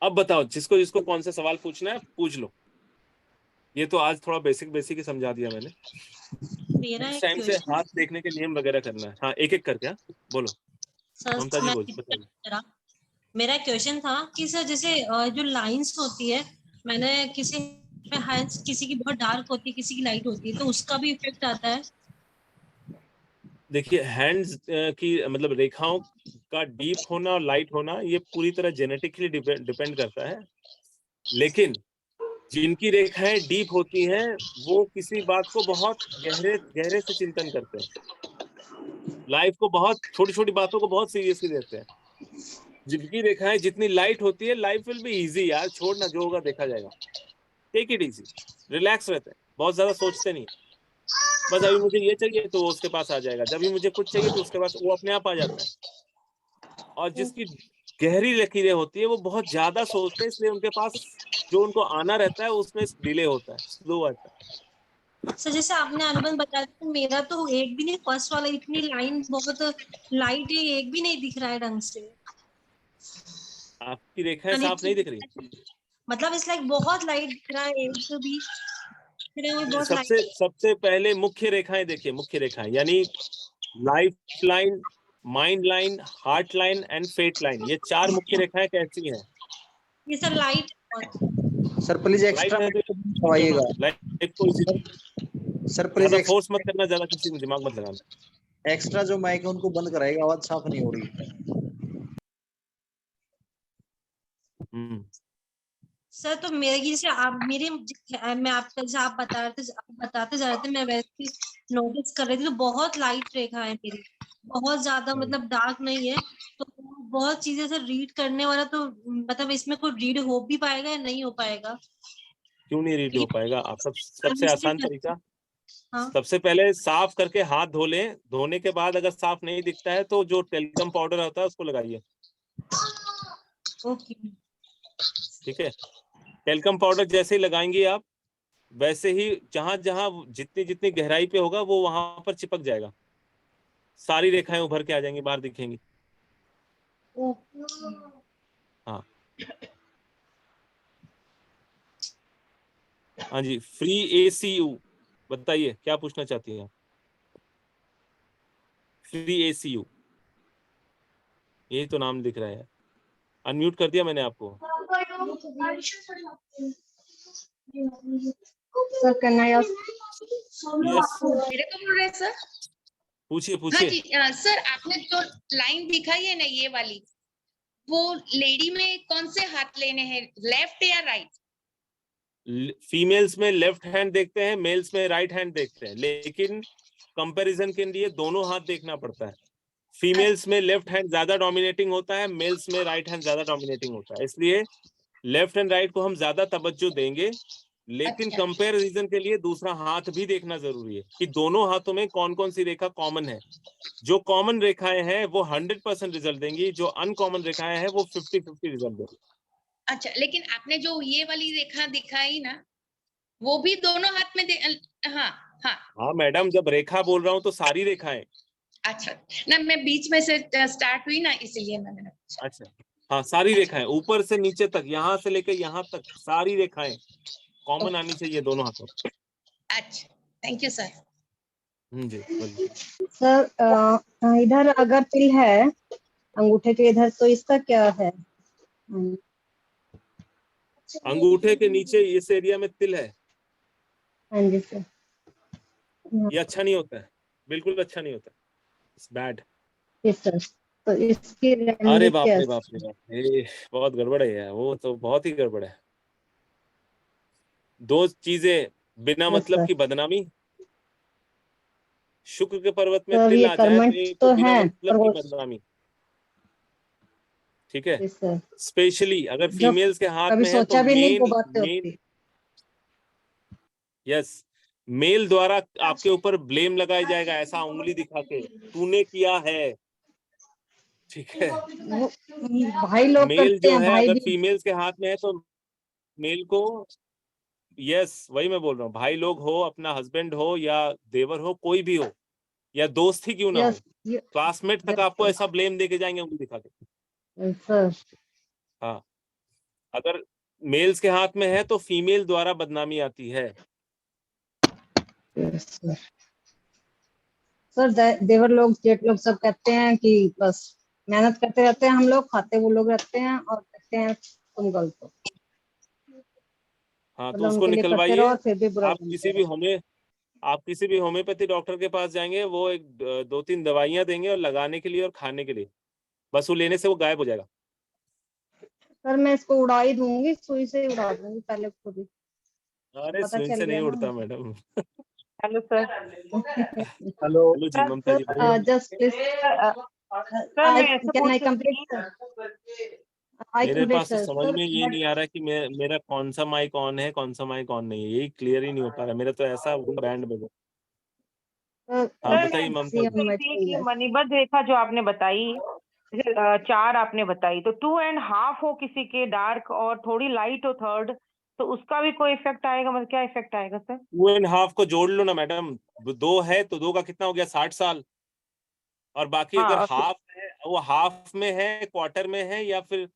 अब बताओ जिसको जिसको कौन सा सवाल पूछना है पूछ लो। ये तो आज थोड़ा बेसिक ही समझा दिया मैंने। मेरा इस एक टाइम से क्वेश्चन हाथ देखने के नियम वगैरह करना है। हाँ, एक एक करके। बोलो सर, ममता जी, मैं बोल बताइए। मेरा क्वेश्चन था कि सर जैसे जो लाइंस होती है, मैंने किसी में हैंड्स, किसी की बहुत डार्क होती है, किसी की लाइट होती है, तो उसका भी इफेक्ट आता है? देखिए, हैंड्स की मतलब रेखाओं का डीप होना और लाइट होना ये पूरी तरह जेनेटिकली डिपेंड करता है, लेकिन जिनकी रेखाएं डीप होती हैं वो किसी बात को बहुत गहरे से चिंतन करते हैं, लाइफ को बहुत छोटी छोटी बातों को बहुत सीरियसली लेते हैं। जिनकी रेखाएं जितनी लाइट होती है, लाइफ विल बी इजी यार, छोड़ना, जो होगा देखा जाएगा, टेक इट इजी, रिलैक्स रहते हैं, बहुत ज्यादा सोचते नहीं। बस अभी मुझे ये चाहिए तो वो उसके पास आ जाएगा, जब भी मुझे कुछ चाहिए तो उसके पास वो अपने आप आ जाता है। और जिसकी गहरी लकीरें होती है वो बहुत ज्यादा सोचते हैं, इसलिए उनके पास जो उनको आना रहता है उसमें डिले होता है, स्लो आता है। सर जैसे आपने अनुबंध बताया तो मेरा तो एक भी नहीं, फर्स्ट वाला इतनी लाइन बहुत लाइट है, एक भी नहीं दिख रहा है ढंग से। आपकी रेखाएं साफ नहीं दिख रही? मतलब इस लाइक बहुत लाइट दिख रहा है, एक भी बहुत सबसे पहले मुख्य रेखाएं देखिए, मुख्य रेखाएं यानी life line, mind line, heart line and fate line, ये 4 मुख्य रेखाएं कैसी हैं? ये sir light. Sir please extra करवाइएगा। लाइफ को सर प्लीज फोर्स मत करना, ज्यादा किसी को दिमाग मत लगाना। एक्स्ट्रा जो माइक है उनको बंद कराइएगा, आवाज साफ नहीं हो रही। सर तो मेरे जैसे आप मेरे मैं आपका जैसे आप बताते जा रहे थे, मैं वैसे नोटिस कर रही थी, तो बहुत लाइट रेखा है मेरी, बहुत ज्यादा, मतलब डार्क नहीं है, तो बहुत चीजें से रीड करने वाला, तो मतलब इसमें कोई रीड हो भी पाएगा या नहीं हो पाएगा? क्यों नहीं रीड हो पाएगा? आप सबसे आसान तरीका, हाँ? सबसे पहले साफ करके हाथ धो लें, धोने के बाद अगर साफ नहीं दिखता है तो जो टेल्कम पाउडर होता है उसको लगाइए। ओके, ठीक है, टेल्कम पाउडर जैसे ही लगाएंगे आप, वैसे ही जहां जहां जितनी गहराई पे होगा वो वहां पर चिपक जाएगा, सारी रेखाएं उभर के आ जाएंगी, बाहर दिखेंगी। हाँ हाँ जी, फ्री ACU, बताइए क्या पूछना चाहती हैं? फ्री ACU, यही तो नाम दिख रहा है। अनम्यूट कर दिया मैंने आपको। Sir can I ask? मेरे को बोल रहे सर? पूछिए हाँ जी सर, आपने जो लाइन दिखाई है ना ये वाली, वो लेडी में कौन से हाथ लेने हैं, लेफ्ट या राइट? फीमेल्स में लेफ्ट हैंड देखते हैं, मेल्स में राइट हैंड देखते हैं, लेकिन कंपैरिजन के लिए दोनों हाथ देखना पड़ता है। फीमेल्स में लेफ्ट हैंड ज्यादा डोमिनेटिंग होता है, मेल्स में राइट हैंड ज्यादा डोमिनेटिंग होता है, इसलिए लेफ्ट एंड राइट को हम ज्यादा तवज्जो देंगे, लेकिन कंपैरिजन के लिए दूसरा हाथ भी देखना जरूरी है कि दोनों हाथों में कौन कौन सी रेखा कॉमन है। जो कॉमन रेखाएं हैं वो 100% रिजल्ट देंगी, जो अनकॉमन रेखाएं हैं वो 50-50 रिजल्ट देंगी। अच्छा, लेकिन आपने जो ये वाली रेखा दिखाई ना, वो भी दोनों हाथ में हाँ हाँ मैडम, जब रेखा बोल रहा हूँ तो सारी रेखाएं। अच्छा ना, मैं बीच में से स्टार्ट हुई ना, इसीलिए मैंने पूछा। अच्छा, हाँ सारी रेखाएं ऊपर से नीचे तक, यहाँ से लेकर यहाँ तक सारी रेखाएं कॉमन आनी चाहिए दोनों हाथों। अच्छा, थैंक यू सर। जी बोलिए। सर इधर अगर तिल है अंगूठे के इधर, तो इसका क्या है? अंगूठे के नीचे इस एरिया में तिल है, हाँ जी सर। ये अच्छा नहीं होता है, बिल्कुल अच्छा नहीं होता, इट्स बैड। यस सर, तो इसकी अरे रेमेडी बाप क्या रे है? बाप रे बाप, ये बहुत गड़बड़ है यार, वो तो बहुत ही गड़बड़ है। दो चीजें बिना यस मतलब सर। की बदनामी, शुक्र के पर्वत में सर तिल ये आ जाए तो कर्मठ एक तो तो बिना है, मतलब पर की वो बदनामी, ठीक है। यस सर, स्पेशली अगर जो फीमेल्स के हाथ कभी में है तो सोचा भी नहीं वो मेन बातें मेन होती। यस, मेल द्वारा आपके ऊपर ब्लेम लगाया जाएगा, ऐसा उंगली दिखा के तूने किया है, ठीक है। वो भाई लोग मेल करते जो हैं, है भाई अगर भी। फीमेल्स के हाथ में है तो मेल को, यस वही मैं बोल रहा हूँ, भाई लोग हो, अपना हस्बैंड हो या देवर हो, कोई भी हो या दोस्त ही क्यों ना हो, यस क्लासमेट तक आपको ऐसा ब्लेम देके जाएंगे उंगली दिखा के। सर। हाँ, अगर मेल्स के हाथ में है तो फीमेल द्वारा बदनामी आती है। Yes sir. सर देवर लोग, जेठ लोग सब कहते हैं कि बस मेहनत करते रहते हैं, हम लोग खाते वो लोग रहते हैं और कहते हैं तुम गलत हो। हाँ तो मतलब उसको उनके लिए करते रहो निकलवाइए। और फिर भी बुरा आप बनते किसी रहो। भी आप किसी भी होम्योपैथी डॉक्टर के पास जाएंगे, वो एक 2-3 दवाइयां देंगे और लगाने के लिए और खाने के लिए, बस वो लेने से वो गायब हो जाएगा। सर मैं इसको उड़ा ही दूंगी, सुई से ही उड़ा दूंगी पहले खुद ही, अरे पता सुई चल से गया नहीं ना उड़ता मुझे। Madam. Hello sir. Hello hello जी, ममता जी बोलिए। सर जस्ट प्लीज, सर मैं ऐसे कैन पूछ आई रही कंप्लीट थी, सर? आई मेरे कंप्लीट पास तो सर। समझ सर में ये बट नहीं आ रहा कि मेरा कौन सा माइक ऑन है, कौन सा माइक ऑन नहीं है, यही क्लियर ही नहीं हो पा रहा, मेरा तो ऐसा बैंड बजा। हाँ सर मैं बताइए ऐसे ममता पूछ जी। रही थी कि मणिबद्ध रेखा जो आपने बताई, जैसे 4 आपने बताई, तो 2.5 हो किसी के डार्क और थोड़ी लाइट हो थर्ड, तो उसका भी कोई इफेक्ट आएगा? मतलब क्या इफेक्ट आएगा सर? 2.5 को जोड़ लो ना मैडम, 2 है तो 2 का कितना हो गया, 60 साल। और बाकी अगर हाँ, हाफ है, वो हाफ में है, क्वार्टर में है या फिर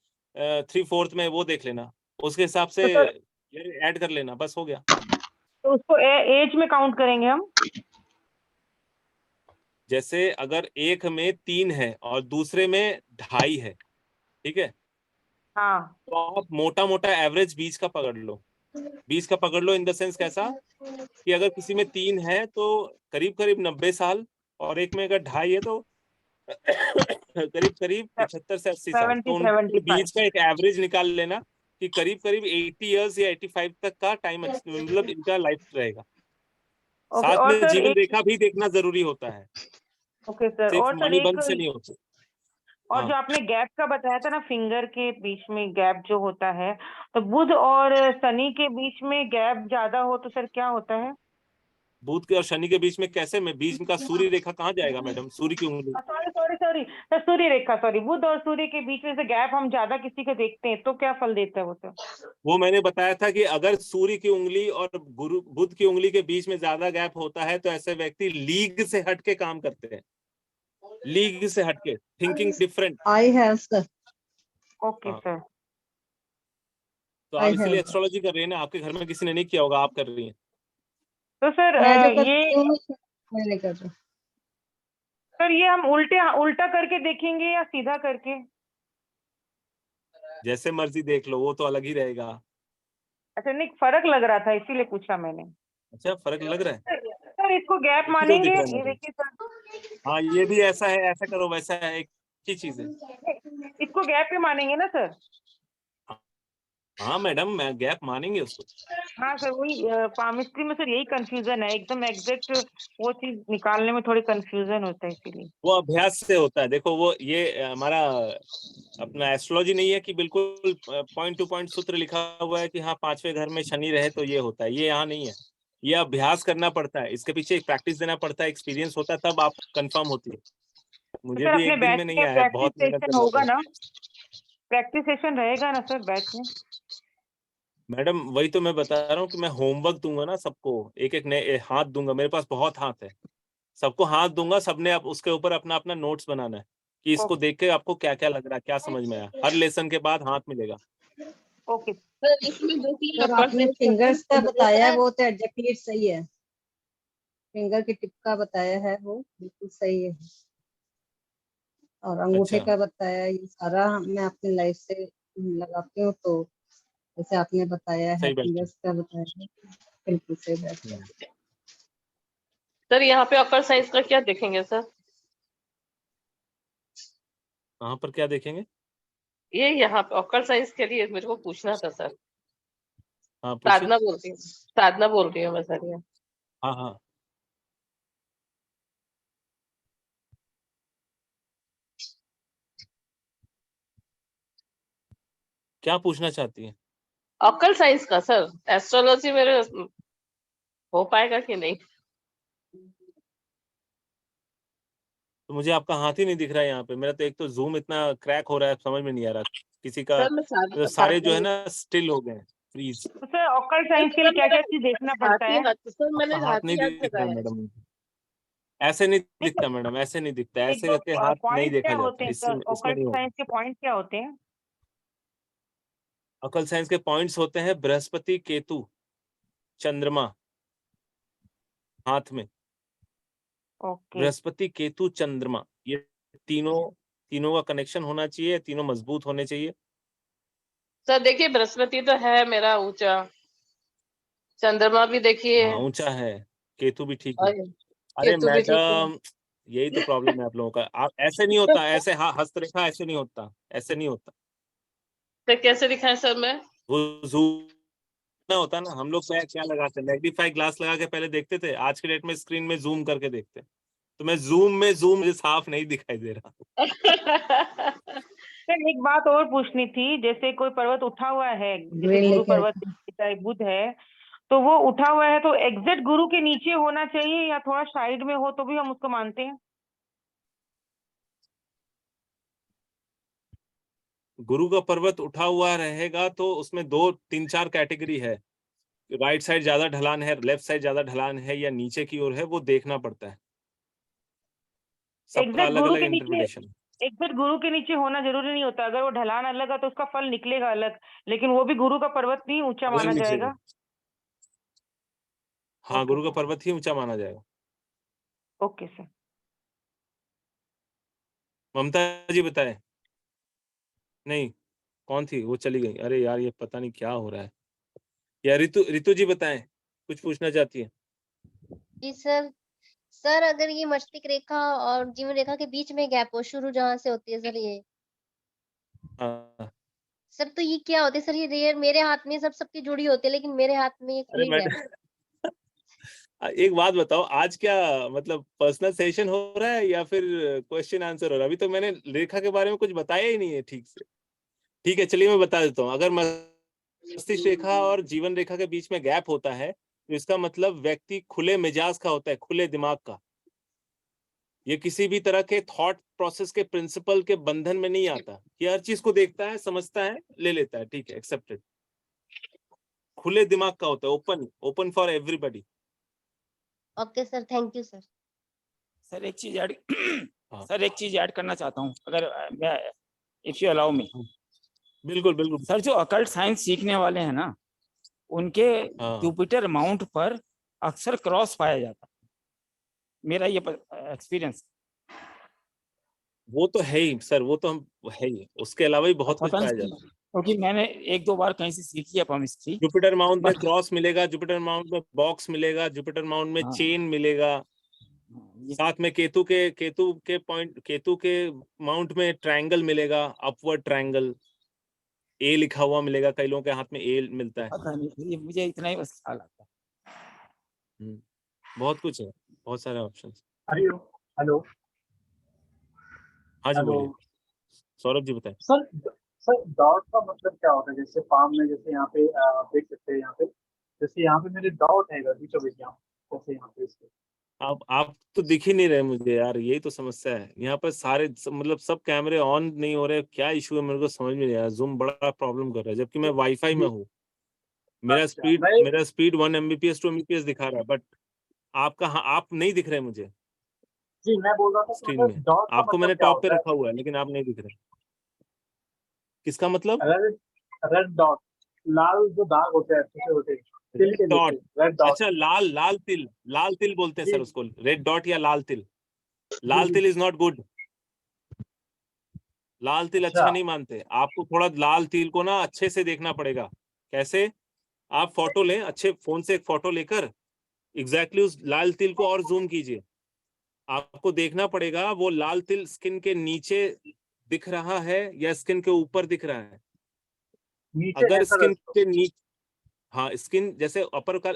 3/4 में, वो देख लेना, उसके हिसाब से तो सर ऐड कर लेना, बस हो गया। तो उसको एज में काउंट करेंगे हम? जैसे अगर एक में 3 है और दूसरे में 2.5 है, ठीक है, हाँ। तो आप मोटा मोटा एवरेज 20 का पकड़ लो। 20 का पकड़ लो इन द सेंस कैसा, कि अगर किसी में 3 है तो करीब करीब 90 साल, और एक में अगर 2.5 है तो करीब करीब 75 से 80 साल, तो 70 उनके 75। बीच का एक एवरेज निकाल लेना कि करीब करीब 80 इयर्स या 85 तक का टाइम, मतलब इनका लाइफ रहेगा। ओके, साथ और में सर जीवन एक, रेखा भी देखना जरूरी होता है, ओके सर, सिर्फ और सर एक, मणिबंध से नहीं होता। और जो हाँ, आपने गैप का बताया था ना, फिंगर के बीच में गैप जो होता है, तो बुध और शनि के बीच में गैप ज्यादा हो तो सर क्या होता है? बुध के और शनि के बीच में कैसे में, बीच का सूर्य रेखा कहाँ जाएगा मैडम, सूर्य की उंगली। सॉरी सॉरी सॉरी सर, सूर्य रेखा, सॉरी, बुध और सूर्य के बीच में से गैप हम ज्यादा किसी के देखते हैं तो क्या फल देता है वो सर? वो मैंने बताया था कि अगर सूर्य की उंगली और गुरु बुध की उंगली के बीच में ज्यादा गैप होता है तो ऐसे व्यक्ति लीग से हट के काम करते हैं, लीग से हटके, thinking different. I have sir. Okay sir. तो आप आई हैव इसीलिए एस्ट्रोलॉजी कर रही है ना, आपके घर में किसी ने नहीं किया होगा, आप कर रही हैं। तो सर मैं जो ये, करती हूँ मैं नहीं कर रही। सर ये हम उल्टा करके देखेंगे या सीधा करके? जैसे मर्जी देख लो, वो तो अलग ही रहेगा। अच्छा, नहीं फर्क लग रहा था इसीलिए पूछा मैंने। अच्छा, फर्क लग रहा है, सर इसको गैप एक ही तो मानेंगे? दिख रहा है ये मुझे। देखिए सर, हाँ ये भी ऐसा है, ऐसा करो वैसा है, एक ही चीज है। इसको गैप पे मानेंगे ना सर? हाँ मैडम, मैं गैप मानेंगे उसको। हाँ सर, वही पामिस्ट्री में सर यही कंफ्यूजन है, एकदम एग्जैक्ट वो चीज निकालने में थोड़ी कंफ्यूजन होता है इसीलिए। वो अभ्यास से होता है, देखो वो ये हमारा अपना एस्ट्रोलॉजी नहीं है कि बिल्कुल पॉइंट टू पॉइंट सूत्र लिखा हुआ है कि हाँ 5वें घर में शनि रहे तो ये होता है, ये यहाँ नहीं है। ये अभ्यास करना पड़ता है, इसके पीछे एक प्रैक्टिस देना पड़ता है, एक्सपीरियंस होता है, तब आप कंफर्म होती है। तो मुझे सर भी अपने एक दिन बैच में नहीं में आया है, प्रैक्टिस बहुत मेहनत सेशन करना होगा पड़ा। ना? प्रैक्टिस सेशन रहेगा ना सर बैच में? मैडम वही तो मैं बता रहा हूँ कि मैं होमवर्क दूंगा ना सबको, एक एक नए हाथ दूंगा, मेरे पास बहुत हाथ है, सबको हाथ दूंगा, सबने अब उसके ऊपर अपना अपना नोट्स बनाना है कि इसको देख के आपको क्या क्या लग रहा है, क्या समझ में आया। हर लेसन के बाद हाथ मिलेगा। ओके सर इसमें जो कि सर आपने फिंगर्स का बताया है, वो तो एग्जैक्टली सही है, फिंगर की टिप का बताया है वो बिल्कुल सही है, और अंगूठे अच्छा का बताया, ये सारा मैं अपनी लाइफ से लगाती हूँ, तो जैसे आपने बताया है सही बात है। फिंगर्स का बताया है, बिल्कुल सही बात है। सर यहाँ पे ऑकर साइंस का क्या देखेंगे सर? कहाँ पर क्या देखेंगे? ये यहाँ पे ऑकर साइंस के लिए मेरे को पूछना था सर। हाँ पूछिए। साधना बोल रही हूँ मैं सर। ये हाँ हाँ क्या पूछना चाहती है? ऑकर साइंस का सर, एस्ट्रोलॉजी मेरे हो पाएगा कि नहीं? तो मुझे आपका हाथ ही नहीं दिख रहा है यहाँ पे, मेरा तो एक तो जूम इतना क्रैक हो रहा है, समझ में नहीं आ रहा किसी का, सर मैं तो सारे जो है ना स्टिल हो गए फ्रीज। तो सर ऑकल्ट साइंस के लिए क्या क्या चीज देखना पड़ता है? सर मैंने आपका हाथ नहीं दिख रहा मैडम, ऐसे नहीं दिखता मैडम, ऐसे नहीं दिखता, एक ऐसे दो करके हाथ नहीं पॉइंट देखा क्या होते जाता, हैं इससे सर? इसमें ऑकल्ट नहीं होगा। साइंस के पॉइंट क्या होते हैं? अकल साइंस के पॉइंट्स होते हैं बृहस्पति, केतु, चंद्रमा हाथ में। ओके बृहस्पति, केतु, चंद्रमा, ये तीनों तीनों का कनेक्शन होना चाहिए, तीनों मजबूत होने चाहिए। सर देखिए बृहस्पति तो है मेरा ऊंचा, चंद्रमा भी देखिए, हाँ ऊंचा है, केतु भी ठीक है। और अरे केतु भी ठीक है। मैडम यही तो प्रॉब्लम है आप लोगों का, आप ऐसे नहीं होता, ऐसे हस्तरेखा ऐसे नहीं होता, ऐसे नहीं होता, तो कैसे दिखाएं सर मैं? वो जूम ना होता ना, हम लोग क्या लगाते हैं, मैग्नीफाई ग्लास लगा के पहले देखते थे, आज के डेट में स्क्रीन में जूम करके देखते हैं, तो मैं जूम में जूम मुझे साफ नहीं दिखाई दे रहा। सर एक बात और पूछनी थी, जैसे कोई पर्वत उठा हुआ है, जैसे ग्रिल गुरु लेके पर्वत चाहे बुध है, तो वो उठा हुआ है तो एग्जैक्ट गुरु के नीचे होना चाहिए या थोड़ा साइड में हो तो भी हम उसको मानते हैं? गुरु का पर्वत उठा हुआ रहेगा तो उसमें 2 3 4 कैटेगरी है, राइट साइड ज्यादा ढलान है, लेफ्ट साइड ज्यादा ढलान है, या नीचे की ओर है, वो देखना पड़ता है, सबका एग्जैक्ट अलग गुरु अलग के नीचे, इंटरप्रिटेशन। एग्जैक्ट गुरु के नीचे होना जरूरी नहीं होता, अगर वो ढलान अलग है तो उसका फल निकलेगा अलग, लेकिन वो भी गुरु का पर्वत नहीं ऊंचा वही माना नीचे जाएगा? हाँ ओके गुरु का पर्वत ही ऊंचा माना जाएगा। Okay sir. ममता जी बताए? नहीं, कौन थी वो, चली गई, अरे यार ये पता नहीं क्या हो रहा है। या ऋतु, ऋतु जी बताएं, कुछ पूछना चाहती है? जी सर। सर अगर ये मस्तिष्क रेखा और जीवन रेखा के बीच में गैप हो, शुरू जहाँ से होती है सर ये, हाँ सर तो ये क्या होते है सर? ये रेयर, मेरे हाथ में सब सबकी जुड़ी होती है, लेकिन मेरे हाथ में ये अरे खुली है। मैडम एक बात बताओ, आज क्या मतलब पर्सनल सेशन हो रहा है या फिर क्वेश्चन आंसर हो रहा है? अभी तो मैंने रेखा के बारे में कुछ बताया ही नहीं है ठीक से। ठीक है चलिए मैं बता देता हूँ, अगर मस्तिष्क रेखा और जीवन रेखा के बीच में गैप होता है तो इसका मतलब व्यक्ति खुले मिजाज का होता है, खुले दिमाग का, ये किसी भी तरह के थॉट प्रोसेस के प्रिंसिपल के बंधन में नहीं आता, ये हर चीज को देखता है, समझता है, ले लेता है, ठीक है एक्सेप्टेड, खुले दिमाग का होता है, open open for everybody. Okay sir, thank you sir. Sir एक चीज ऐड सर एक चीज ऐड करना चाहता हूँ, अगर मैं, इफ यू अलाउ मी। बिल्कुल बिल्कुल सर जो अकल्ट साइंस सीखने वाले हैं ना, उनके जुपिटर माउंट पर अक्सर क्रॉस पाया जाता है, मेरा ये एक्सपीरियंस। वो तो है ही सर, वो तो हम है ही, उसके अलावा भी बहुत कुछ पता पाया नहीं जाता है। क्योंकि मैंने 1-2 बार कहीं से सीखी है पॉमिस्ट्री। जुपिटर माउंट में क्रॉस मिलेगा, जुपिटर माउंट में बॉक्स मिलेगा, जुपिटर माउंट में चेन मिलेगा, साथ में केतु के पॉइंट, केतु के माउंट में ट्रायंगल मिलेगा, अपवर्ड ट्रायंगल, ए लिखा हुआ मिलेगा, कई लोगों के हाथ में ए मिलता है। पता नहीं, ये मुझे इतना ही बस ख्याल आता है। बहुत कुछ है, बहुत सारे ऑप्शंस। हेलो हेलो हाँ जी हेलो बोलिए, सौरभ जी बताएं। सर। सर डॉट का मतलब क्या होता है? जैसे पाम में, जैसे यहाँ पे देख सकते हैं, यहाँ पे जैसे यहाँ पे मेरे डॉट है बीचों बीच, यहाँ जैसे यहाँ पे इसके। आप तो दिख ही नहीं रहे मुझे यार, यही तो समस्या है, यहाँ पर सारे मतलब सब कैमरे ऑन नहीं हो रहे, क्या इशू है मेरे को समझ में नहीं आया, जूम बड़ा प्रॉब्लम कर रहा है, जबकि मैं वाईफाई में हूँ। मेरा अच्छा, स्पीड मैं मेरा स्पीड 1 Mbps 2 Mbps दिखा रहा है, बट आपका, हाँ, आप नहीं दिख रहे मुझे जी मैं बोल रहा था कि स्क्रीन मतलब में। डॉट का आपको मतलब मैंने क्या टॉप पे होता है? रखा हुआ है, लेकिन आप नहीं दिख रहे। किसका मतलब? रेड रेड डॉट, लाल जो दाग होते हैं छोटे छोटे तिल रेड के डॉट। जैसे, रेड डॉट। अच्छा, लाल तिल बोलते हैं जी सर उसको, रेड डॉट या लाल तिल। जी लाल जी तिल इज नॉट गुड। लाल तिल अच्छा अच्छा नहीं मानते। आपको थोड़ा लाल तिल को ना अच्छे से देखना पड़ेगा। कैसे? आप फोटो लें, अच्छे फोन से एक फोटो लेकर एग्जैक्टली उस लाल तिल को और जूम कीजिए। आपको देखना पड़ेगा वो लाल तिल स्किन के नीचे दिख रहा है या स्किन के ऊपर दिख रहा है। नीचे है अगर सर स्किन के नीचे, हाँ, स्किन जैसे अपर का,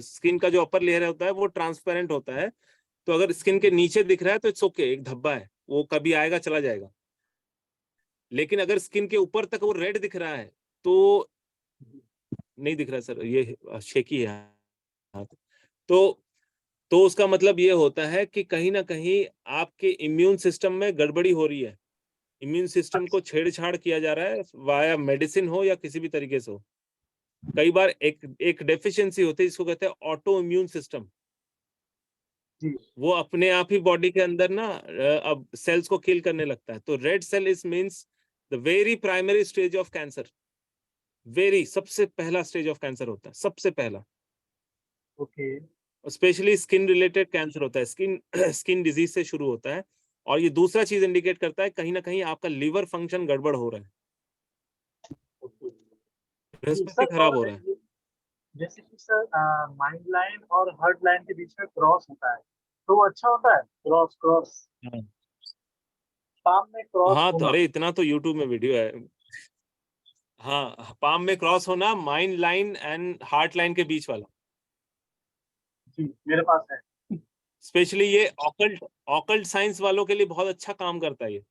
स्किन का जो अपर लेयर होता है वो ट्रांसपेरेंट होता है। तो अगर स्किन के नीचे दिख रहा है तो इट्स ओके, एक धब्बा है, वो कभी आएगा चला जाएगा। लेकिन अगर स्किन के ऊपर तक वो रेड दिख रहा है तो नहीं दिख रहा सर, ये शेकी है हाथ। तो उसका मतलब ये होता है कि कहीं ना कहीं आपके इम्यून सिस्टम में गड़बड़ी हो रही है। इम्यून सिस्टम को छेड़छाड़ किया जा रहा है, वाया मेडिसिन हो या किसी भी तरीके से हो। कई बार एक डेफिशिएंसी होती है जिसको कहते हैं ऑटो इम्यून सिस्टम। जी वो अपने आप ही बॉडी के अंदर ना अब सेल्स को किल करने लगता है। तो red cell is means the very primary stage of cancer. Very सबसे पहला स्टेज ऑफ कैंसर होता है, सबसे पहला। Okay specially skin related cancer होता है, स्किन डिजीज से शुरू होता है। और ये दूसरा चीज इंडिकेट करता है कहीं ना कहीं आपका लिवर फंक्शन गड़बड़ हो रहा है, जी बृहस्पति सर। खराब और हो रहा है। जैसे कि सर माइंड लाइन और हार्ट लाइन के बीच में क्रॉस होता है, तो वो अच्छा होता है क्रॉस क्रॉस, हाँ, पाम में क्रॉस हाँ, तो होना। अरे इतना तो यूट्यूब में वीडियो है। हाँ, पाम में क्रॉस होना mind line and heart line के बीच वाला। जी मेरे पास है। स्पेशली ये ऑकल्ट साइंस वालों के लिए बहुत अच्छा काम करता है। ये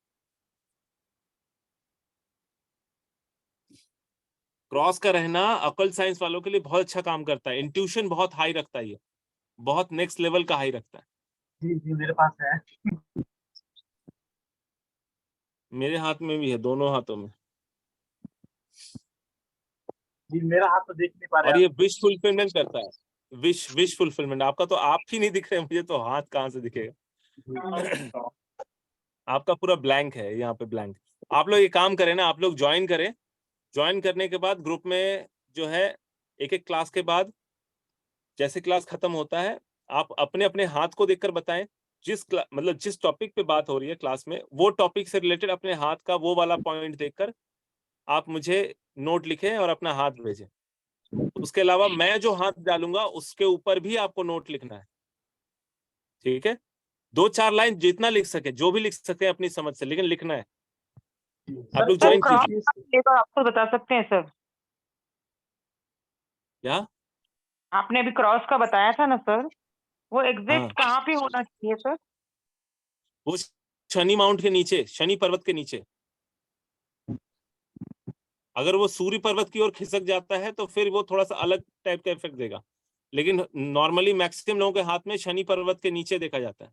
क्रॉस का रहना ऑकल्ट साइंस वालों के लिए बहुत अच्छा काम करता है। इंट्यूशन बहुत हाई रखता है, ये बहुत नेक्स्ट लेवल का हाई रखता है। जी जी मेरे पास है। मेरे हाथ में भी है, दोनों हाथों में। जी मेरा हाथ तो देख नहीं पा रहे और आप। ये विश फुलफिलमेंट करता है। Wish fulfilment. आपका तो आप ही नहीं दिख रहे मुझे, तो हाथ कहाँ से दिखेगा? आपका पूरा ब्लैंक है यहाँ पे, ब्लैंक। आप लोग ये काम करें ना, आप लोग ज्वाइन करें। ज्वाइन करने के बाद ग्रुप में जो है, एक एक क्लास के बाद जैसे क्लास खत्म होता है, आप अपने अपने हाथ को देखकर बताएं मतलब जिस टॉपिक पे बात हो रही है क्लास में, वो टॉपिक से रिलेटेड अपने हाथ का वो वाला पॉइंट देखकर आप मुझे नोट लिखें और अपना हाथ भेजें। उसके अलावा मैं जो हाथ डालूंगा उसके ऊपर भी आपको नोट लिखना है, ठीक है? 2-4 लाइन जितना लिख सके, जो भी लिख सकते हैं अपनी समझ से, लेकिन लिखना है। आप लोग ज्वाइन कीजिए। आपको बता सकते हैं सर? क्या? आपने अभी क्रॉस का बताया था ना सर, वो हाँ, एग्जैक्ट कहाँ पे होना चाहिए सर? वो शनि माउंट के नीचे, शनि पर्वत के नीचे। अगर वो सूर्य पर्वत की ओर खिसक जाता है तो फिर वो थोड़ा सा अलग टाइप का इफेक्ट देगा, लेकिन नॉर्मली मैक्सिमम लोगों के हाथ में शनि पर्वत के नीचे देखा जाता है।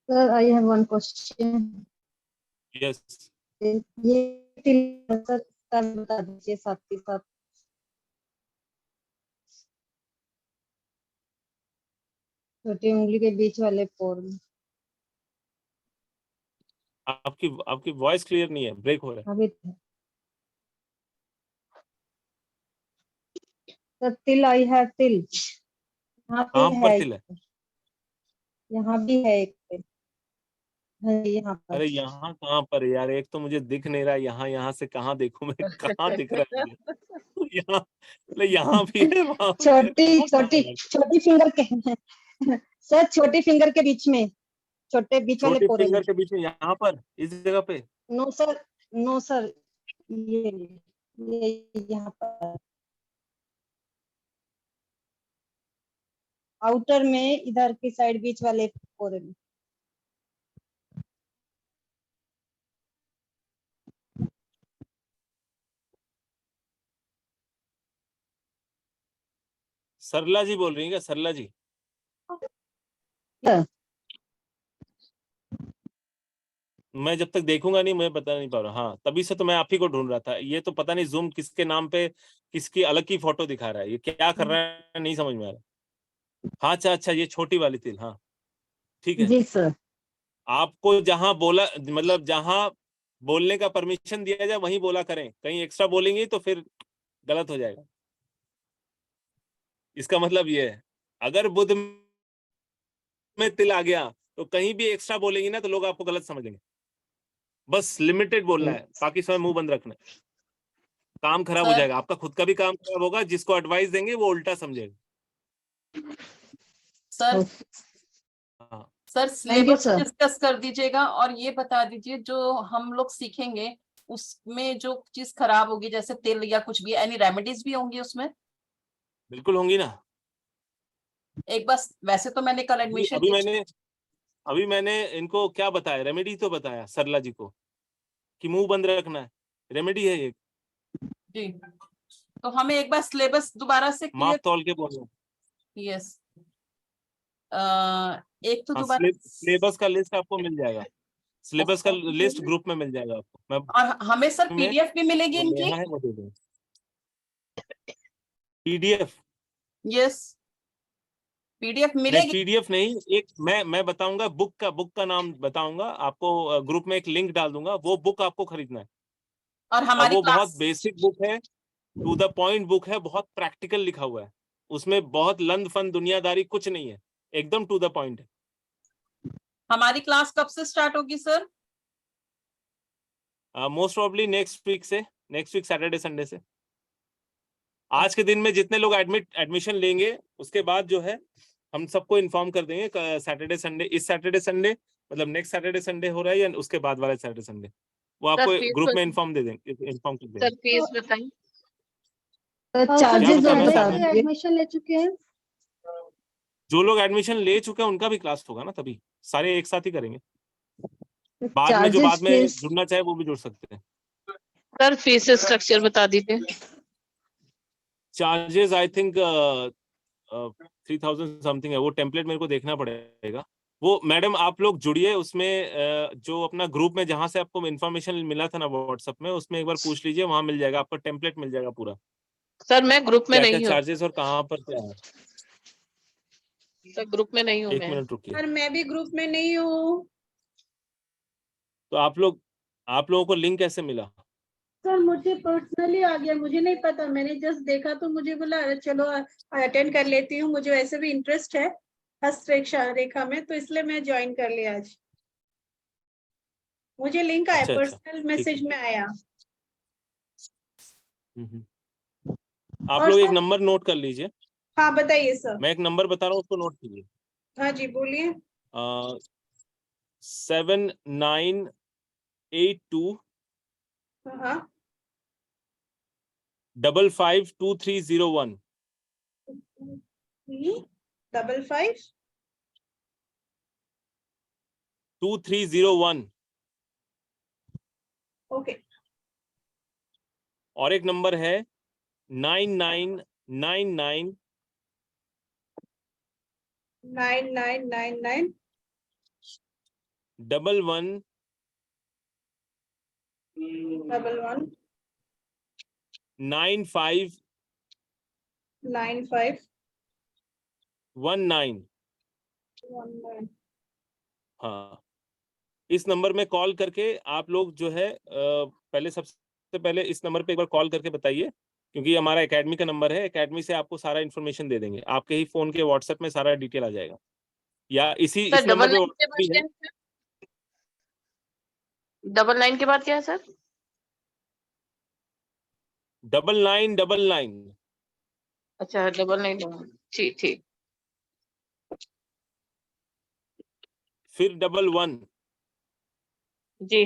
Sir, I have one question. Yes. ये till सर बता दीजिए साथ ही साथ। छोटी उंगली के बीच वाले पोर में। आपकी वॉइस क्लियर नहीं है, ब्रेक हो रहा है। अभी सर तिल आई है, तिल यहाँ कहाँ तिल पर है, तिल है? यहाँ भी है एक तिल। हाँ यहाँ पर। अरे यहाँ कहाँ पर है यार? एक तो मुझे दिख नहीं रहा, यहाँ से कहाँ देखूं मैं? कहाँ दिख रहा है मुझे? यहाँ भी है, वहां छोटी छोटी छोटी फिंगर के सर, छोटी फिंगर के बीच में, छोटे बीच वाले छोटी पोरे में। फिंगर के बीच में, यहाँ पर, इस जगह पे? नो सर, नो सर, ये यहाँ पर आउटर में, इधर की साइड बीच वाले पोरे में। सरला जी बोल रही है क्या? सरला जी? मैं जब तक देखूंगा नहीं मैं बता नहीं पा रहा। हाँ, तभी से तो मैं आप ही को ढूंढ रहा था। ये तो पता नहीं जूम किसके नाम पे किसकी अलग की फोटो दिखा रहा है, ये क्या कर रहा है नहीं समझ में आ रहा। हाँ अच्छा अच्छा, ये छोटी वाली तिल, हाँ ठीक है। जी सर। आपको जहां बोला, मतलब जहां बोलने का परमिशन दिया जाए वहीं बोला करें, कहीं एक्स्ट्रा बोलेंगे तो फिर गलत हो जाएगा। इसका मतलब ये है, अगर बुध में तिल आ गया तो कहीं भी एक्स्ट्रा बोलेंगे ना तो लोग आपको गलत समझेंगे। बस लिमिटेड बोलना है, बाकी समय मुंह बंद रखना है। काम खराब हो सर जाएगा, आपका खुद का भी काम खराब होगा, जिसको एडवाइस देंगे वो उल्टा समझेगा। सर हाँ sir thank you syllabus sir. Discuss कर दीजिएगा और ये बता दीजिए जो हम लोग सीखेंगे उसमें जो चीज खराब होगी जैसे तेल या कुछ भी, एनी रेमेडीज भी होंगी उसमें? बिल्कुल होंगी ना। एक बस वैसे तो मैंने कल अभी एडमिशन अभी मैंने इनको क्या बताया, रेमेडी तो बताया सरला जी को कि मुंह बंद रखना है, रेमेडी है ये। जी, तो हमें एक बार सिलेबस दोबारा से माप क्लियर। तौल के बोलना। यस, एक तो हाँ, दोबारा सिलेबस का लिस्ट आपको मिल जाएगा, सिलेबस का लिस्ट ग्रुप में मिल जाएगा आपको। मैं और हमें सर में पीडीएफ भी मिलेगी जो इनकी? लेना है वो दे दूंगा। पीडीएफ? यस, पीडीएफ नहीं, मिलेगी। पीडीएफ नहीं, एक मैं बताऊंगा, बुक का नाम बताऊंगा आपको, ग्रुप में एक लिंक डाल दूंगा, वो बुक आपको खरीदना है। और और हमारी वो बहुत क्लास बेसिक बुक है, टू द पॉइंट बुक है, बहुत प्रैक्टिकल लिखा हुआ है, उसमें बहुत लंद फंद दुनियादारी कुछ नहीं है, एकदम टू द पॉइंट है। हमारी क्लास कब से स्टार्ट होगी sir? Most probably next week Saturday Sunday से। आज के दिन में जितने लोग एडमिशन लेंगे उसके बाद जो है हम सबको इन्फॉर्म कर देंगे। सैटरडे संडे, इस सैटरडे संडे मतलब नेक्स्ट सैटरडे संडे हो रहा है या उसके बाद वाले सैटरडे संडे, वो सर आपको फीस ग्रुप में इन्फॉर्म कर देंगे। सर फीस बताइए। चार्जेस बताना बता चाह रहे हैं? दीजिए। एडमिशन ले चुके हैं। जो लोग एडमिशन ले चुके हैं उनका भी क्लास होगा ना, तभी सारे एक साथ ही करेंगे। बाद में जो बाद में जुड़ना चाहे वो भी जुड़ सकते हैं। सर फीस स्ट्रक्चर बता दीजिए। चार्जेस आई थिंक 3000 समथिंग है, वो टेम्पलेट मेरे को देखना पड़ेगा। वो मैडम आप लोग जुड़िए उसमें, जो अपना ग्रुप में जहां से आपको इन्फॉर्मेशन मिला था ना व्हाट्सएप में, उसमें एक बार पूछ लीजिए, वहां मिल जाएगा आपको, टेम्पलेट मिल जाएगा पूरा, सर मैं ग्रुप में क्या क्या नहीं हूँ। चार्जेस और कहाँ पर क्या है। सर ग्रुप में नहीं हूँ एक मैं। मिनट रुकिए। सर मैं भी ग्रुप में नहीं हूँ। तो आप लोगों को लिंक कैसे मिला? सर मुझे पर्सनली आ गया, मुझे नहीं पता, मैंने जस्ट देखा तो मुझे बोला अरे चलो अटेंड कर लेती हूँ, मुझे वैसे भी इंटरेस्ट है हस्तरेखा में, तो इसलिए मैं ज्वाइन कर लिया आज। मुझे लिंक आया, अच्छा पर्सनल ठीक मैसेज है। में आया। आप और लोग एक सर नंबर नोट कर लीजिए, हाँ बताइए सर। मैं एक नंबर बता रहा हूँ उसको नोट कीजिए। हाँ जी बोलिए। 7982 हाँ 552301 55 2301। ओके। और एक नंबर है 9999 9999 11 11 95 95 19। 19। हाँ, इस नंबर में कॉल करके आप लोग जो है पहले, सबसे पहले इस नंबर पे एक बार कॉल करके बताइए, क्योंकि ये हमारा एकेडमी का नंबर है, एकेडमी से आपको सारा इन्फॉर्मेशन दे देंगे, आपके ही फोन के व्हाट्सएप में सारा डिटेल आ जाएगा, या इस सर नंबर पे 99 के व्हाट्सएप बाद भी क्या है। है? 99 के बाद क्या है सर? 9999। अच्छा 99। ठीक ठीक। फिर 11 जी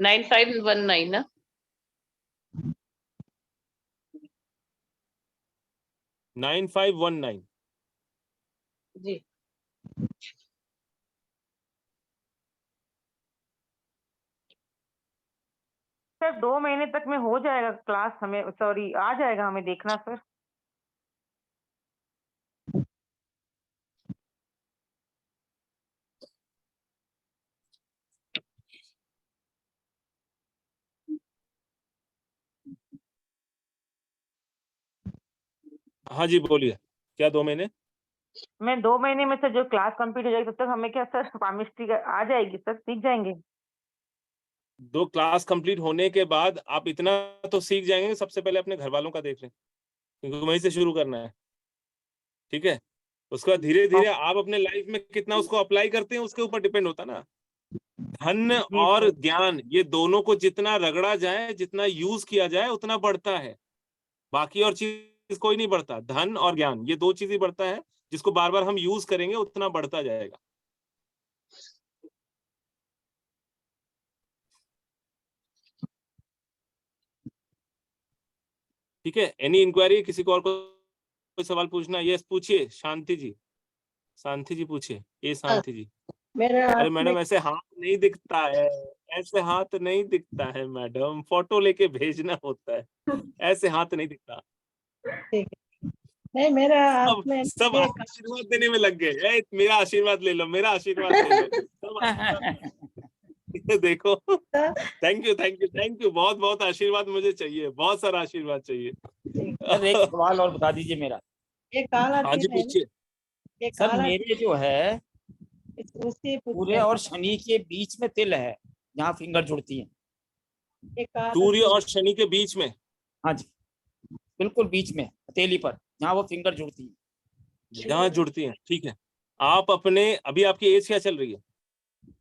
9519 ना? 9519। जी सर 2 महीने तक में हो जाएगा क्लास, हमें सॉरी आ जाएगा हमें देखना सर। हाँ जी बोलिए, क्या 2 महीने? मैं 2 महीने में सर जो क्लास कंप्लीट हो जाएगी तब तक हमें क्या सर केमिस्ट्री आ जाएगी सर, सीख जाएंगे? 2 क्लास कंप्लीट होने के बाद आप इतना तो सीख जाएंगे, सबसे पहले अपने घर वालों का देख लें, क्योंकि वहीं से शुरू करना है, ठीक है? उसके बाद धीरे धीरे आप अपने लाइफ में कितना उसको अप्लाई करते हैं उसके ऊपर डिपेंड होता है ना। धन और ज्ञान ये दोनों को जितना रगड़ा जाए, जितना यूज किया जाए उतना बढ़ता है, बाकी और चीज कोई नहीं बढ़ता। धन और ज्ञान ये 2 चीज ही बढ़ता है, जिसको बार बार हम यूज करेंगे उतना बढ़ता जाएगा। ठीक है, एनी इंक्वायरी? किसी को और कोई सवाल पूछना? यस पूछिए, शांति जी। शांति जी पूछिए। ये शांति जी। मेरा अरे मैडम ऐसे हाथ नहीं दिखता है, ऐसे हाथ नहीं दिखता है मैडम, फोटो लेके भेजना होता है, ऐसे हाथ नहीं दिखता। ठीक है, नहीं मेरा सब आशीर्वाद देने में लग गए, मेरा आशीर्वाद ले लो, मेरा आशीर्वाद ले लो। सब देखो, thank you thank you thank you, बहुत बहुत आशीर्वाद मुझे चाहिए, बहुत सारा आशीर्वाद चाहिए। सर एक सवाल और बता दीजिए मेरा। हाँ जी पूछिए। सर मेरे जो है सूर्य और शनि के बीच में तिल है, जहाँ फिंगर जुड़ती है। सूर्य और शनि के बीच में? हाँ जी, बिल्कुल बीच में हथेली पर, जहाँ वो फिंगर जुड़ती है। जहाँ जुड़ती है, ठीक है। आप अपने, अभी आपकी एज क्या चल रही है?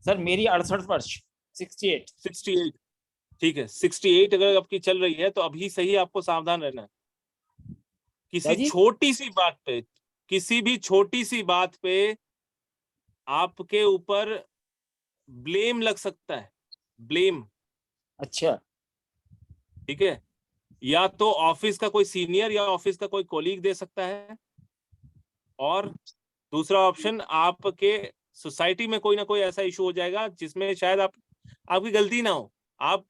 सर मेरी 68 वर्ष, 68। ठीक है, 68 अगर आपकी चल रही है तो अभी सही आपको सावधान रहना है। किसी छोटी सी बात पे, किसी भी छोटी सी बात पे आपके ऊपर ब्लेम लग सकता है, ब्लेम। अच्छा, ठीक है, या तो ऑफिस का कोई सीनियर या ऑफिस का कोई कोलीग दे सकता है, और दूसरा ऑप्शन आपके सोसाइटी में कोई ना कोई ऐसा इशू हो जाएगा जिसमें शायद आपकी गलती ना हो, आप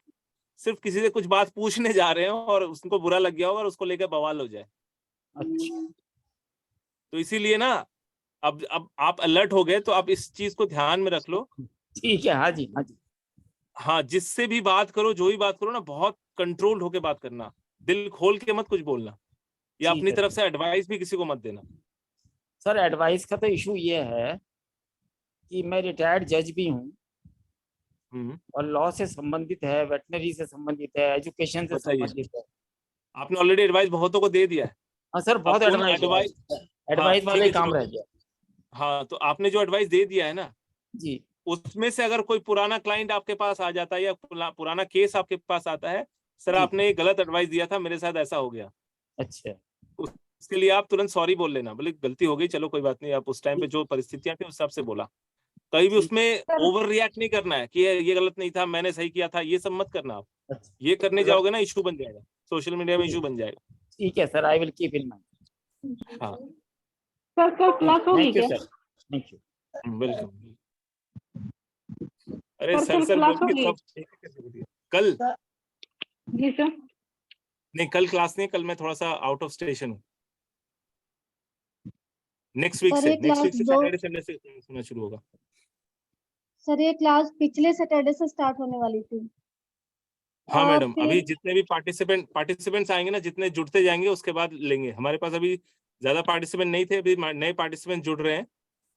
सिर्फ किसी से कुछ बात पूछने जा रहे हो और उसको बुरा लग गया होगा और उसको लेकर बवाल हो जाए। अच्छा, तो इसीलिए ना अब आप अलर्ट हो गए तो आप इस चीज को ध्यान में रख लो। ठीक है, हाँ जी हाँ जी। हाँ, जिससे भी बात करो, जो भी बात करो ना, बहुत कंट्रोल्ड होके बात करना, दिल खोल के मत कुछ बोलना, या अपनी तरफ से एडवाइस भी किसी को मत देना। सर एडवाइस का तो इशू ये है कि मैं रिटायर्ड जज भी हूँ और लॉ से संबंधित है, वेटनरी से संबंधित है, एजुकेशन से संबंधित है। आपने ऑलरेडी एडवाइस बहुतों को दे दिया है। हाँ सर, बहुत एडवाइस वाले काम रह गया। हाँ, तो आपने जो एडवाइस दे दिया है ना जी, उसमें से अगर कोई पुराना क्लाइंट आपके पास आ जाता है या पुराना केस आपके पास आता है, सर आपने गलत एडवाइस दिया था, मेरे साथ ऐसा हो गया। अच्छा, उसके लिए आप तुरंत सॉरी बोल लेना, बोले गलती हो गई, चलो कोई बात नहीं, आप उस टाइम पे जो परिस्थितियां थी उस हिसाब से बोला। कहीं भी उसमें ओवर रिएक्ट नहीं करना है कि ये गलत नहीं था, मैंने सही किया था, ये सब मत करना आप। ये करने जाओगे ना इशू बन जाएगा, सोशल मीडिया में इशू बन जाएगा। ठीक है sir, I will keep in mind. हाँ सर कल क्लास होगी क्या? Thank you, welcome. अरे सर बोलिए, कल? जी सर। नहीं, कल क्लास नहीं है, कल मैं थोड़ा सा आउट ऑफ स्टेशन हूँ। नेक्स्ट वीक से सैटरडे संडे से होना शुरू होगा। सर ये क्लास पिछले सैटरडे से स्टार्ट होने वाली थी। हाँ मैडम, अभी जितने भी पार्टिसिपेंट्स आएंगे ना, जितने जुड़ते जाएंगे उसके बाद लेंगे। हमारे पास अभी ज्यादा पार्टिसिपेंट नहीं थे, अभी नए पार्टिसिपेंट जुड़ रहे हैं।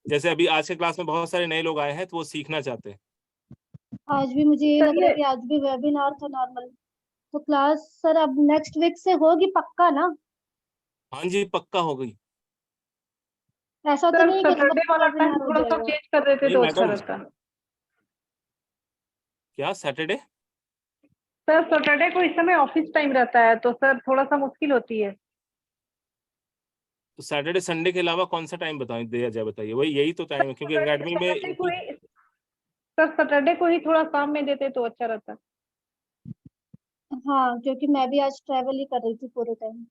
जैसे अभी आज के क्लास में बहुत सारे नए लोग आए हैं तो वो सीखना चाहते हैं। आज भी मुझे ये लग रहा है कि आज भी वेबिनार था नॉर्मल, तो क्लास सर अब नेक्स्ट वीक से होगी पक्का ना? हाँ जी, पक्का हो गई। ऐसा तो नहीं कि सैटरडे वाला टाइम थोड़ा सा चेंज कर देते तो अच्छा रहता। क्या सैटरडे? सर सैटरडे को इस समय ऑफिस टाइम रहता है तो सर थोड़ा सा मुश्किल होती है। तो सैटरडे संडे के अलावा कौन सा टाइम दिया जाए, बताइए। वही यही तो टाइम है, क्योंकि एकेडमी में सर सैटरडे को ही थोड़ा शाम में देते तो अच्छा रहता। हाँ, क्योंकि मैं भी आज ट्रैवल ही कर रही थी पूरे टाइम।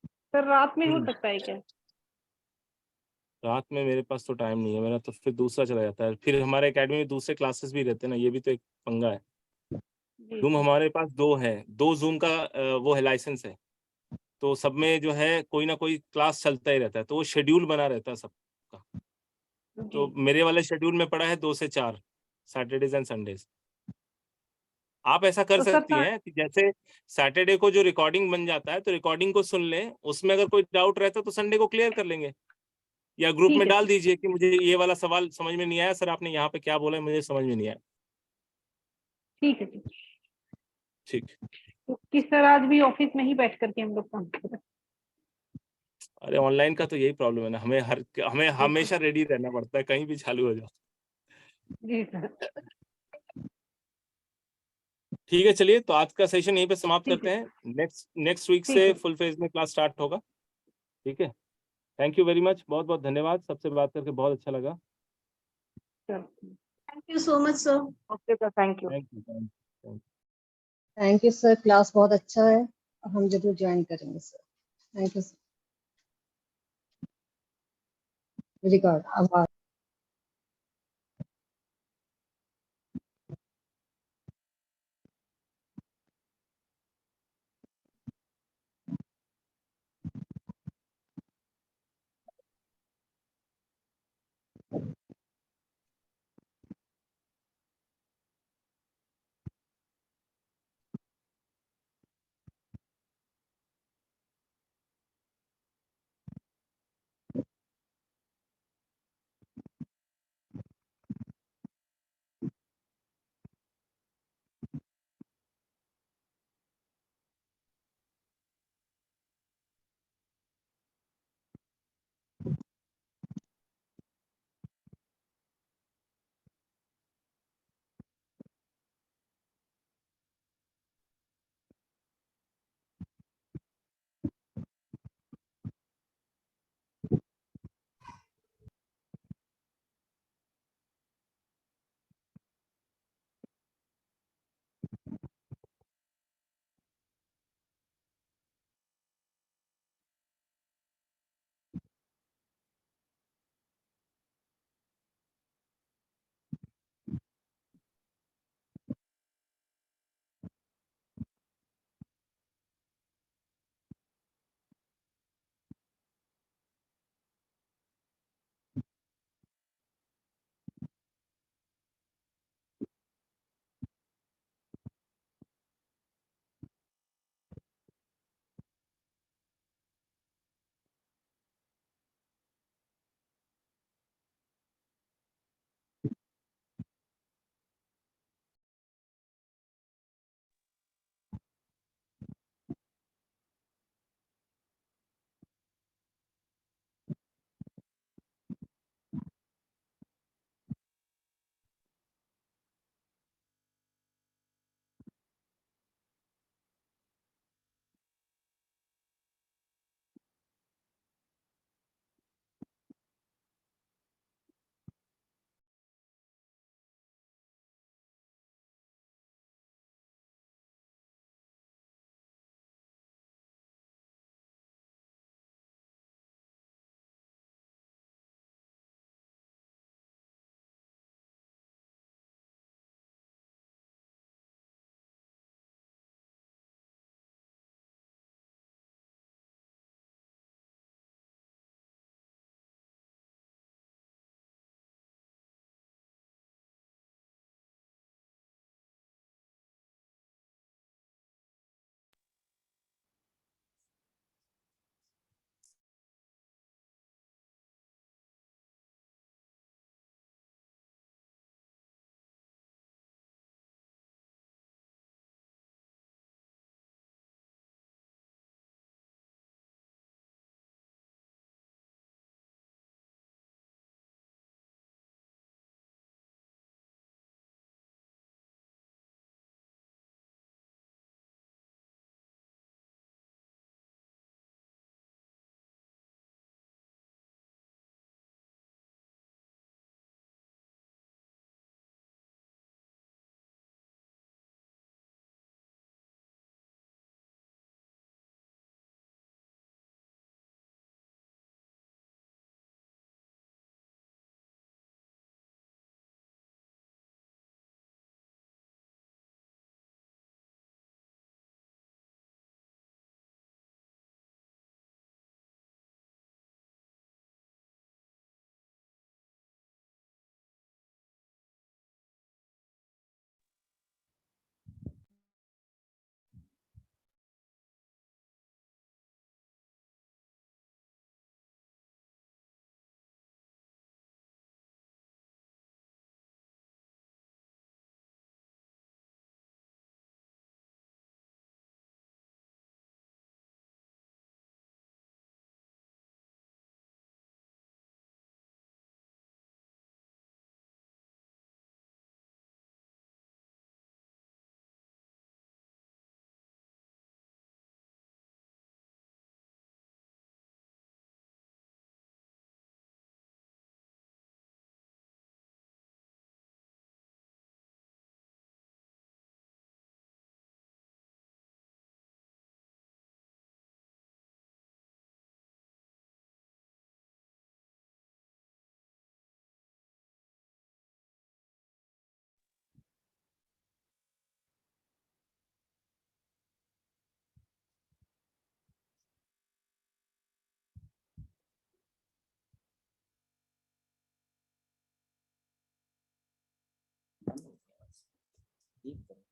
सर रात में हो सकता है क्या? रात में मेरे पास तो टाइम नहीं है, मेरा तो फिर दूसरा चला जाता है। फिर हमारे एकेडमी में दूसरे क्लासेस भी रहते हैं ना, ये भी तो एक पंगा है। जूम हमारे पास 2 है, 2 जूम का वो है, लाइसेंस है, तो सब में जो है कोई ना कोई क्लास चलता ही रहता है, तो वो शेड्यूल बना रहता है सबका। तो मेरे वाले शेड्यूल में पड़ा है 2 से 4 सैटरडेज एंड संडेज। आप ऐसा कर तो सर सकती हैं कि जैसे सैटरडे को जो रिकॉर्डिंग बन जाता है तो रिकॉर्डिंग को सुन लें, उसमें अगर कोई डाउट रहता है तो संडे को क्लियर कर लेंगे, या ग्रुप ठीक में है, डाल दीजिए कि मुझे ये वाला सवाल समझ में नहीं आया सर, आपने यहाँ पे क्या बोला मुझे समझ में नहीं आया। ठीक है जी। ठीक। तो कि सर आज भी ऑफिस में ही बैठ करके हम लोग काम कर रहे हैं। अरे ऑनलाइन का तो यही प्रॉब्लम है ना, हमें हमेशा रेडी रहना पड़ता है, कहीं भी चालू हो जाओ। जी सर। ठीक है, चलिए तो आज का सेशन यहीं पे समाप्त ठीक करते है। हैं। नेक्स्ट वीक ठीक से है। फुल फेज में क्लास स्टार्ट होगा। ठीक है, थैंक यू वेरी मच, बहुत बहुत धन्यवाद, सबसे बात करके बहुत अच्छा लगा। Thank you so much sir. Okay sir, thank you. Thank you. Thank you sir, class बहुत अच्छा है, हम जरूर ज्वाइन करेंगे sir. Thank you sir. Record आभार। ठीक है।